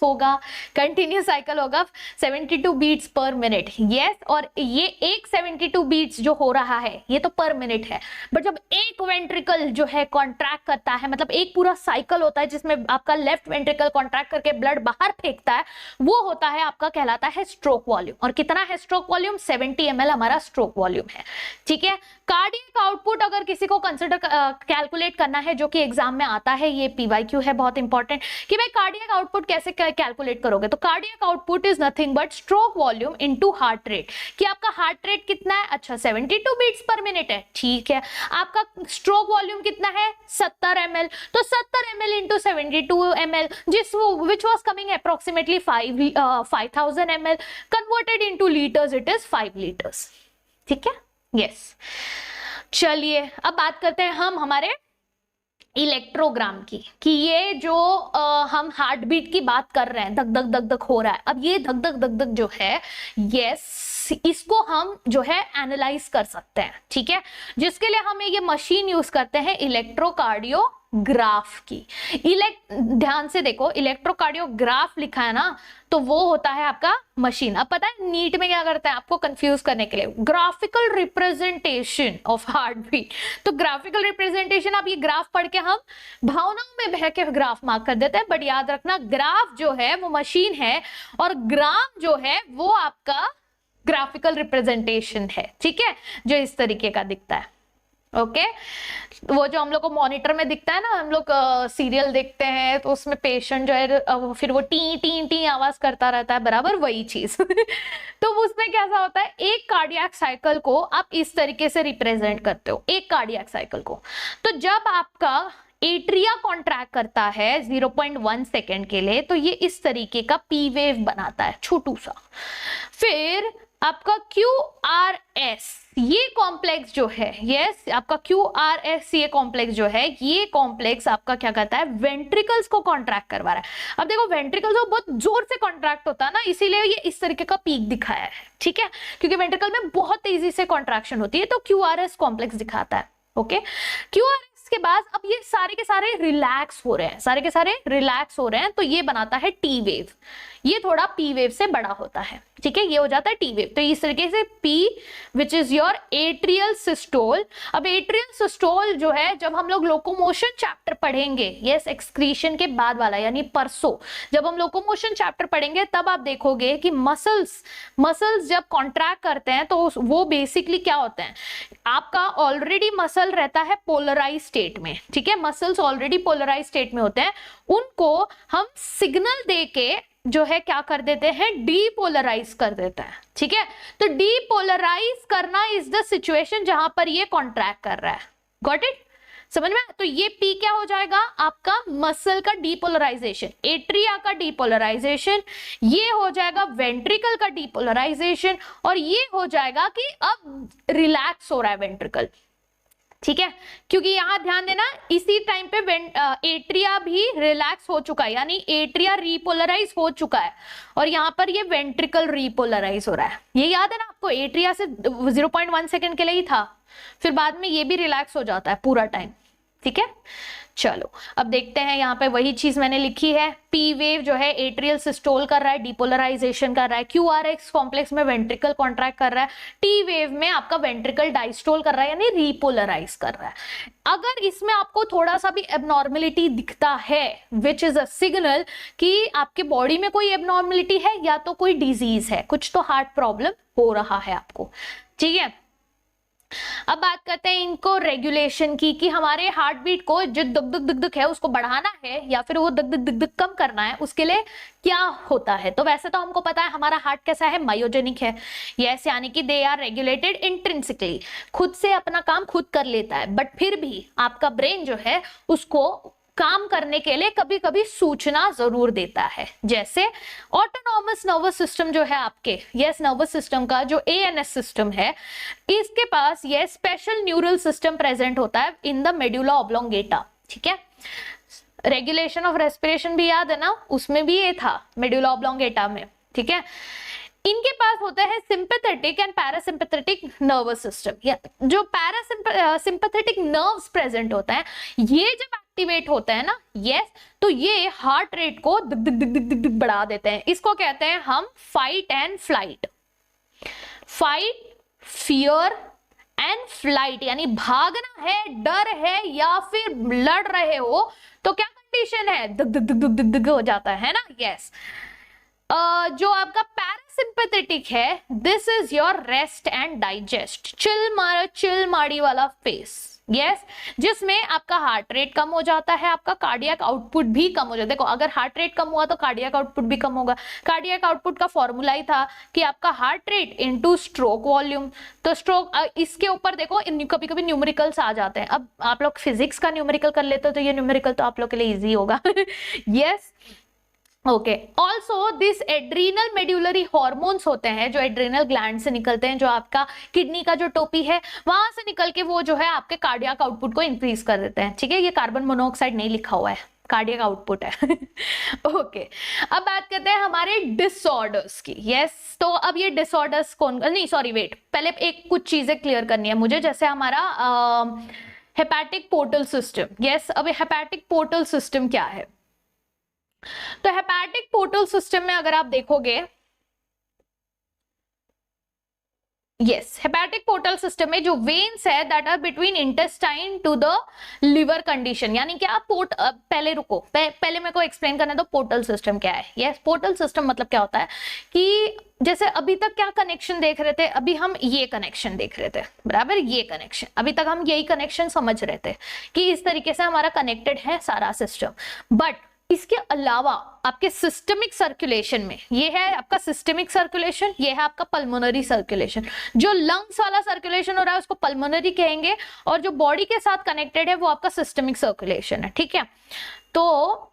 साइकिल होगा 72 बीट्स पर मिनट। यस, और ये एक 72 बीट्स जो हो रहा है ये तो पर मिनट है, बट जब एक वेंट्रिकल जो है कॉन्ट्रैक्ट करता है, मतलब एक पूरा साइकिल होता है जिसमें आपका लेफ्ट वेंट्रिकल कॉन्ट्रैक्ट करके ब्लड बाहर फेंकता है, वो होता है आपका, कहलाता है स्ट्रोक वॉल्यूम। और कितना है स्ट्रोक वॉल्यूम? 70 ml हमारा स्ट्रोक वॉल्यूम है। ठीक है, कार्डियक आउटपुट अगर किसी को कंसिडर कैलकुलेट करना है, जो कि एग्जाम में आता है, ये पीवाईक्यू है बहुत इंपॉर्टेंट, कि भाई कार्डियक आउटपुट कैसे कैलकुलेट करोगे, तो cardiac output is nothing but stroke volume into heart rate, कि आपका हार्ट रेट कितना है, अच्छा 72 बीट्स पर मिनट है, ठीक है, आपका स्ट्रोक वॉल्यूम कितना है 70 ml, तो 70 ml into 72 ml, which was coming approximately 5000 ml, converted into liters it is 5 liters। ठीक है, यस। चलिए अब बात करते हैं हम हमारे इलेक्ट्रोग्राम की, कि ये जो हम हार्ट बीट की बात कर रहे हैं, धक धक धक धक हो रहा है, अब ये धक धक धक धक जो है, यस, इसको हम जो है एनालाइज कर सकते हैं। ठीक है, जिसके लिए हमें ये मशीन यूज करते हैं इलेक्ट्रोकार्डियोग्राफ की। ध्यान से देखो, इलेक्ट्रोकार्डियोग्राफ लिखा है ना, तो वो होता है आपका मशीन। अब पता है नीट में क्या करता है आपको कंफ्यूज करने के लिए, graphical representation of heartbeat. तो ग्राफिकल रिप्रेजेंटेशन, आप ये ग्राफ पढ़ के हम भावनाओं में बह के ग्राफ मार्क कर देते हैं, बट याद रखना ग्राफ जो है वो मशीन है और ग्राम जो है वो आपका ग्राफिकल रिप्रेजेंटेशन है। ठीक है, जो इस तरीके का दिखता है। ओके, वो जो हम लोग को मॉनिटर में दिखता है ना, हम लोग सीरियल देखते हैं तो उसमें पेशेंट जो है फिर वो टी टी टी आवाज करता रहता है, बराबर वही चीज। तो उसमें कैसा होता है, एक कार्डियक साइकिल को आप इस तरीके से रिप्रेजेंट करते हो, एक कार्डियक साइकिल को। तो जब आपका एट्रिया कॉन्ट्रैक्ट करता है 0.1 सेकेंड के लिए, तो ये इस तरीके का पी वेव बनाता है छोटू सा। फिर आपका QRS ये कॉम्प्लेक्स जो है, यस, आपका QRS ये कॉम्प्लेक्स जो है, ये कॉम्प्लेक्स आपका क्या करता है, वेंट्रिकल्स को कॉन्ट्रैक्ट करवा रहा है। अब देखो वेंट्रिकल्स को बहुत जोर से कॉन्ट्रैक्ट होता है ना, इसीलिए ये इस तरीके का पीक दिखाया है। ठीक है, क्योंकि वेंट्रिकल में बहुत तेजी से कॉन्ट्रैक्शन होती है, तो QRS कॉम्प्लेक्स दिखाता है। ओके, QRS के बाद अब ये सारे के सारे रिलैक्स हो रहे हैं, तो ये बनाता है टी वेव। ये थोड़ा पी वेव से बड़ा होता है। ठीक है, ये हो जाता है टी वेव। तो इस तरीके से P which is your atrial systole. अब एट्रियल सिस्टोल जो है, जब हम लोग लोकोमोशन चैप्टर पढ़ेंगे, यस, एक्सक्रीशन के बाद वाला, यानी परसों जब हम लोकोमोशन चैप्टर पढ़ेंगे, तब आप देखोगे कि मसल्स जब कॉन्ट्रैक्ट करते हैं तो वो बेसिकली क्या होते हैं, आपका ऑलरेडी मसल रहता है पोलराइज स्टेट में। ठीक है, मसल्स ऑलरेडी पोलराइज स्टेट में होते हैं, उनको हम सिग्नल दे के जो है क्या कर देते हैं, डीपोलराइज कर देते हैं। ठीक है, तो डीपोलराइज करना इज द सिचुएशन जहां पर ये कॉन्ट्रैक्ट कर रहा है। गॉट इट, समझ में? तो ये पी क्या हो जाएगा, आपका मसल का डीपोलराइजेशन, एट्रिया का डीपोलराइजेशन, ये हो जाएगा वेंट्रिकल का डीपोलराइजेशन, और ये हो जाएगा कि अब रिलैक्स हो रहा है वेंट्रिकल। ठीक है, क्योंकि यहां ध्यान देना इसी टाइम पे एट्रिया भी रिलैक्स हो चुका है, यानी एट्रिया रीपोलराइज हो चुका है और यहाँ पर ये वेंट्रिकल रीपोलराइज हो रहा है। ये याद है ना आपको, एट्रिया से 0.1 सेकेंड के लिए ही था, फिर बाद में ये भी रिलैक्स हो जाता है पूरा टाइम। ठीक है, चलो अब देखते हैं, यहाँ पे वही चीज मैंने लिखी है, पी वेव जो है एट्रियल सिस्टोल कर रहा है, डिपोलराइजेशन कर रहा है, क्यूआरएक्स कॉम्प्लेक्स में वेंट्रिकल कॉन्ट्रैक्ट कर रहा है, टी वेव में आपका वेंट्रिकल डायस्टोल कर रहा है यानी रीपोलराइज कर रहा है। अगर इसमें आपको थोड़ा सा भी एबनॉर्मेलिटी दिखता है, विच इज अ सिग्नल कि आपके बॉडी में कोई एबनॉर्मेलिटी है या तो कोई डिजीज है, कुछ तो हार्ट प्रॉब्लम हो रहा है आपको। ठीक है, अब बात करते हैं इनको रेगुलेशन की, कि हमारे हार्ट बीट को जो दुक दुक दुक दुक है उसको बढ़ाना है या फिर वो दुक दुक दुक दुक कम करना है, उसके लिए क्या होता है। तो वैसे तो हमको पता है हमारा हार्ट कैसा है, मायोजेनिक है। यस, यानी कि दे आर रेगुलेटेड इंट्रिंसिकली, खुद से अपना काम खुद कर लेता है, बट फिर भी आपका ब्रेन जो है उसको काम करने के लिए कभी कभी सूचना जरूर देता है। जैसे ऑटोनॉमस नर्वस सिस्टम जो है आपके, यस नर्वस सिस्टम का जो एएनएस सिस्टम है, इसके पास ये स्पेशल न्यूरल सिस्टम प्रेजेंट होता है इन द मेडुला ऑब्लोंगेटा। ठीक है, रेगुलेशन ऑफ रेस्पिरेशन भी याद है ना, उसमें भी ये था मेडुला ऑब्लोंगेटा में। ठीक है, इनके पास होता है sympathetic and parasympathetic nervous system. जो पैरासिम्पैथेटिक नर्व्स प्रेजेंट होता है, ये जब एक्टिवेट होता है ना, यस, तो ये हार्ट रेट को दिक दिक दिक दिक दिक दिक बढ़ा देते हैं। इसको कहते हैं हम fight and flight. Fight, fear and flight, यानी भागना है, डर है या फिर लड़ रहे हो तो क्या कंडीशन है, दिक दिक दिक दिक दिक हो जाता है ना। यस, जो आपका पैरासिम्पैथेटिक है, this is your rest and digest, chill माड़ी वाला फेस। यस, जिसमें आपका हार्ट रेट कम हो जाता है, आपका कार्डियक आउटपुट भी कम हो जाता है। देखो, अगर हार्ट रेट कम हुआ तो कार्डियक आउटपुट भी कम होगा। कार्डियक आउटपुट का फॉर्मूला ही था कि आपका heart rate into stroke volume. तो स्ट्रोक, इसके ऊपर देखो कभी कभी न्यूमेरिकल्स आ जाते हैं। अब आप लोग फिजिक्स का न्यूमेरिकल कर लेते हो तो ये न्यूमेरिकल तो आप लोग के लिए इजी होगा। Yes, okay, also this adrenal medullary hormones होते हैं जो एड्रीनल ग्लैंड से निकलते हैं, जो आपका किडनी का जो टोपी है वहां से निकल के वो जो है आपके कार्डियक आउटपुट को इंक्रीज कर देते हैं। ठीक है, ये कार्बन मोनोऑक्साइड नहीं लिखा हुआ है, कार्डियक आउटपुट है। ओके, अब बात करते हैं हमारे डिसऑर्डर्स की। यस, तो अब ये डिसऑर्डर्स कौन, नहीं सॉरी वेट, पहले एक कुछ चीजें क्लियर करनी है मुझे। जैसे हमारा हेपेटिक पोर्टल सिस्टम। यस, अब हेपेटिक पोर्टल सिस्टम क्या है, तो हेपेटिक पोर्टल सिस्टम में अगर आप देखोगे, यस, हेपेटिक पोर्टल सिस्टम में जो वेन्स है that are between intestine to the liver condition, यानी कि आप पहले रुको, पहले मेरे को एक्सप्लेन करना है तो पोर्टल सिस्टम क्या है। यस, पोर्टल सिस्टम मतलब क्या होता है कि जैसे अभी तक क्या कनेक्शन देख रहे थे, अभी हम ये कनेक्शन देख रहे थे, बराबर, ये कनेक्शन, अभी तक हम यही कनेक्शन समझ रहे थे कि इस तरीके से हमारा कनेक्टेड है सारा सिस्टम। बट इसके अलावा आपके सिस्टमिक सर्कुलेशन में, ये है आपका सिस्टमिक सर्कुलेशन, ये है आपका पल्मोनरी सर्कुलेशन। जो लंग्स वाला सर्कुलेशन हो रहा है उसको पल्मोनरी कहेंगे, और जो बॉडी के साथ कनेक्टेड है वो आपका सिस्टमिक सर्कुलेशन है। ठीक है, तो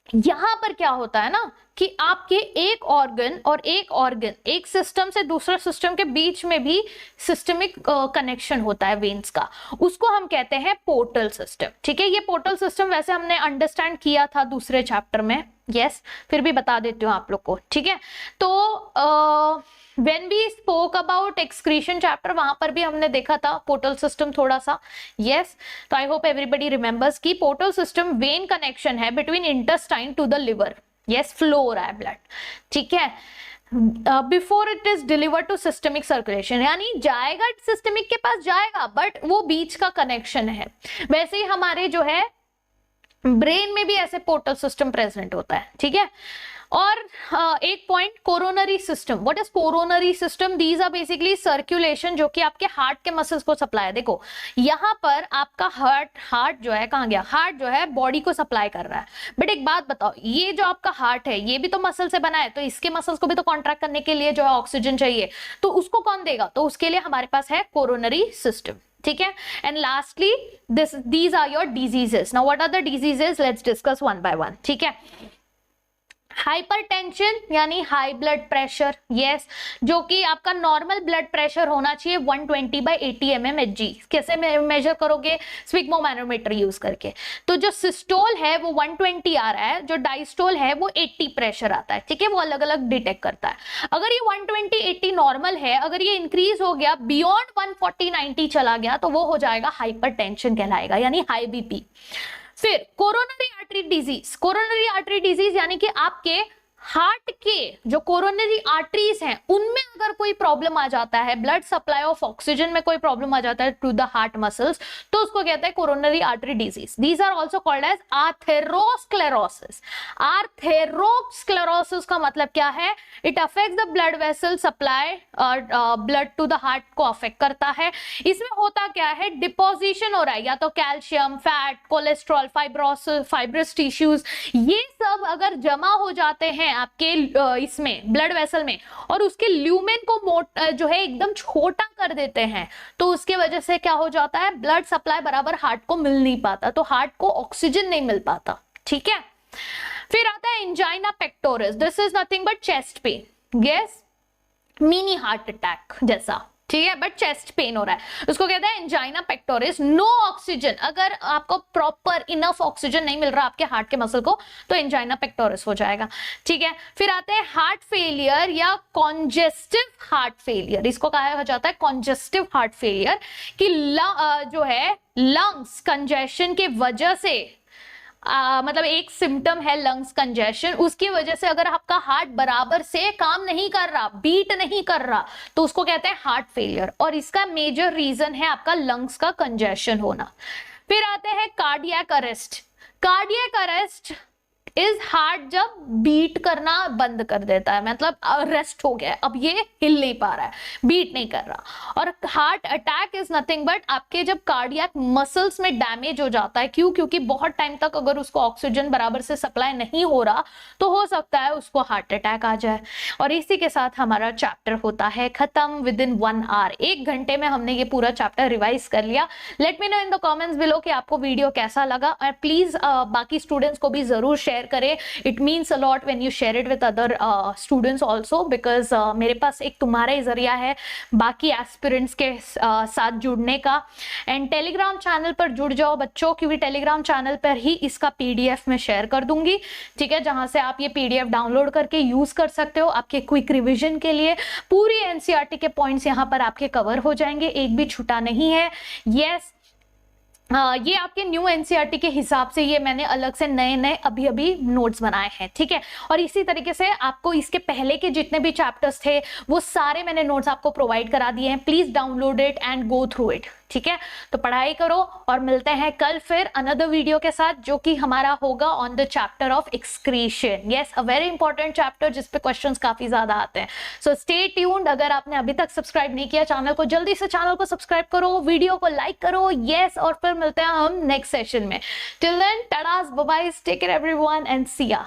यहां पर क्या होता है ना कि आपके एक ऑर्गन और एक ऑर्गन, एक सिस्टम से दूसरा सिस्टम के बीच में भी सिस्टमिक कनेक्शन होता है वेन्स का, उसको हम कहते हैं पोर्टल सिस्टम। ठीक है, ये पोर्टल सिस्टम वैसे हमने अंडरस्टैंड किया था दूसरे चैप्टर में। यस, फिर भी बता देती हूँ आप लोग को। ठीक है, तो when we spoke about excretion chapter, वहां पर भी हमने देखा था पोर्टल सिस्टम थोड़ा सा। यस, तो आई होप एवरीबडी रिमेंबर्स कि पोर्टल सिस्टम वेन कनेक्शन है between intestine to the liver. Yes, flow हो रहा है ब्लड। ठीक है, before it is deliver to systemic circulation, यानी जाएगा सिस्टमिक के पास जाएगा, बट वो बीच का कनेक्शन है। वैसे ही हमारे जो है ब्रेन में भी ऐसे पोर्टल सिस्टम प्रेजेंट होता है। ठीक है, और एक point, coronary system. What is coronary system? These are basically circulation जो कि आपके हार्ट के मसल्स को सप्लाई है। देखो यहाँ पर आपका हार्ट जो है, कहाँ गया, हार्ट जो है बॉडी को सप्लाई कर रहा है। बट एक बात बताओ, ये जो आपका हार्ट है ये भी तो मसल से बना है, तो इसके मसल्स को भी तो कॉन्ट्रैक्ट करने के लिए जो है ऑक्सीजन चाहिए, तो उसको कौन देगा? तो उसके लिए हमारे पास है कोरोनरी सिस्टम। ठीक है, and lastly these are your diseases. Now what are the diseases? Let's discuss one by one. ठीक है, हाइपरटेंशन यानी हाई ब्लड प्रेशर, यस, जो कि आपका नॉर्मल ब्लड प्रेशर होना चाहिए 120/80 mmHg। कैसे मेजर करोगे? स्फिग्मोमैनोमीटर यूज करके। तो जो सिस्टोल है वो 120 आ रहा है, जो डायस्टोल है वो 80 प्रेशर आता है, ठीक है, वो अलग अलग डिटेक्ट करता है। अगर ये 120/80 नॉर्मल है, अगर ये इंक्रीज हो गया बियॉन्ड 140/90 चला गया तो वो हो जाएगा हाइपरटेंशन कहलाएगा, यानी हाई बीपी। फिर coronary artery disease, coronary artery disease यानी कि आपके हार्ट के जो कोरोनरी आर्टरीज हैं उनमें अगर कोई प्रॉब्लम आ जाता है, ब्लड सप्लाई ऑफ ऑक्सीजन में कोई प्रॉब्लम आ जाता है टू द हार्ट मसल्स, तो उसको कहते हैं coronary artery disease. These are also called as atherosclerosis. Atherosclerosis का मतलब क्या है? It affects the blood vessel supply, blood to the heart को अफेक्ट करता है। इसमें होता क्या है? डिपोजिशन हो रहा है या तो calcium, fat, cholesterol, fibrous tissues, ये सब अगर जमा हो जाते हैं आपके इसमें ब्लड वेसल में और उसके ल्यूमेन को जो है एकदम छोटा कर देते हैं, तो उसके वजह से क्या हो जाता है? ब्लड सप्लाई बराबर हार्ट को मिल नहीं पाता, तो हार्ट को ऑक्सीजन नहीं मिल पाता, ठीक है। फिर आता है angina pectoris. This is nothing but chest pain, yes, mini heart attack जैसा, ठीक है, बट चेस्ट पेन हो रहा है, उसको कहते हैं एंजाइना पेक्टोरिस। नो ऑक्सीजन, अगर आपको प्रॉपर इनफ ऑक्सीजन नहीं मिल रहा आपके हार्ट के मसल को तो एंजाइना पेक्टोरिस हो जाएगा, ठीक है। फिर आते हैं हार्ट फेलियर या कॉन्जेस्टिव हार्ट फेलियर। इसको कहा जाता है कॉन्जेस्टिव हार्ट फेलियर कि जो है लंग्स कंजेशन के वजह से मतलब एक सिम्टम है लंग्स कंजेशन, उसकी वजह से अगर आपका हार्ट बराबर से काम नहीं कर रहा, बीट नहीं कर रहा, तो उसको कहते हैं हार्ट फेलियर, और इसका मेजर रीजन है आपका लंग्स का कंजेशन होना। फिर आते हैं cardiac arrest. Cardiac arrest is heart जब बीट करना बंद कर देता है, मतलब अरेस्ट हो गया है, अब ये हिल नहीं पा रहा है, बीट नहीं कर रहा। और heart attack is nothing but आपके जब कार्डियक मसल्स में डैमेज हो जाता है, क्यों? क्योंकि बहुत टाइम तक अगर उसको ऑक्सीजन बराबर से सप्लाई नहीं हो रहा तो हो सकता है उसको हार्ट अटैक आ जाए। और इसी के साथ हमारा चैप्टर होता है खत्म विद इन 1 आवर। 1 घंटे में हमने ये पूरा चैप्टर रिवाइज कर लिया। Let me know in the comments below कि आपको वीडियो कैसा लगा, और प्लीज बाकी स्टूडेंट्स को भी जरूर शेयर करें। It means a lot when you share it with other students also, because मेरे पास एक तुम्हारा ही जरिया है बाकी एस्पिरेंट्स के साथ जुड़ने का। एंड टेलीग्राम चैनल पर जुड़ जाओ बच्चों, क्योंकि टेलीग्राम चैनल पर ही इसका पीडीएफ में शेयर कर दूंगी, ठीक है, जहां से आप ये पीडीएफ डाउनलोड करके यूज कर सकते हो आपके क्विक रिविजन के लिए। पूरी एनसीईआरटी के पॉइंट्स यहाँ पर आपके कवर हो जाएंगे, एक भी छूटा नहीं है। यस, ये आपके न्यू एनसीईआरटी के हिसाब से ये मैंने अलग से नए अभी नोट्स बनाए हैं, ठीक है। और इसी तरीके से आपको इसके पहले के जितने भी चैप्टर्स थे वो सारे मैंने नोट्स आपको प्रोवाइड करा दिए हैं। Please download it and go through it, ठीक है। तो पढ़ाई करो और मिलते हैं कल फिर अनदर वीडियो के साथ, जो कि हमारा होगा on the chapter of excretion. Yes, a very important chapter जिसपे क्वेश्चंस काफी ज्यादा आते हैं। So stay tuned. अगर आपने अभी तक सब्सक्राइब नहीं किया चैनल को, जल्दी से चैनल को सब्सक्राइब करो, वीडियो को लाइक करो। यस, और फिर मिलते हैं हम नेक्स्ट सेशन में। Till then, tata, bye bye, take care everyone and see या।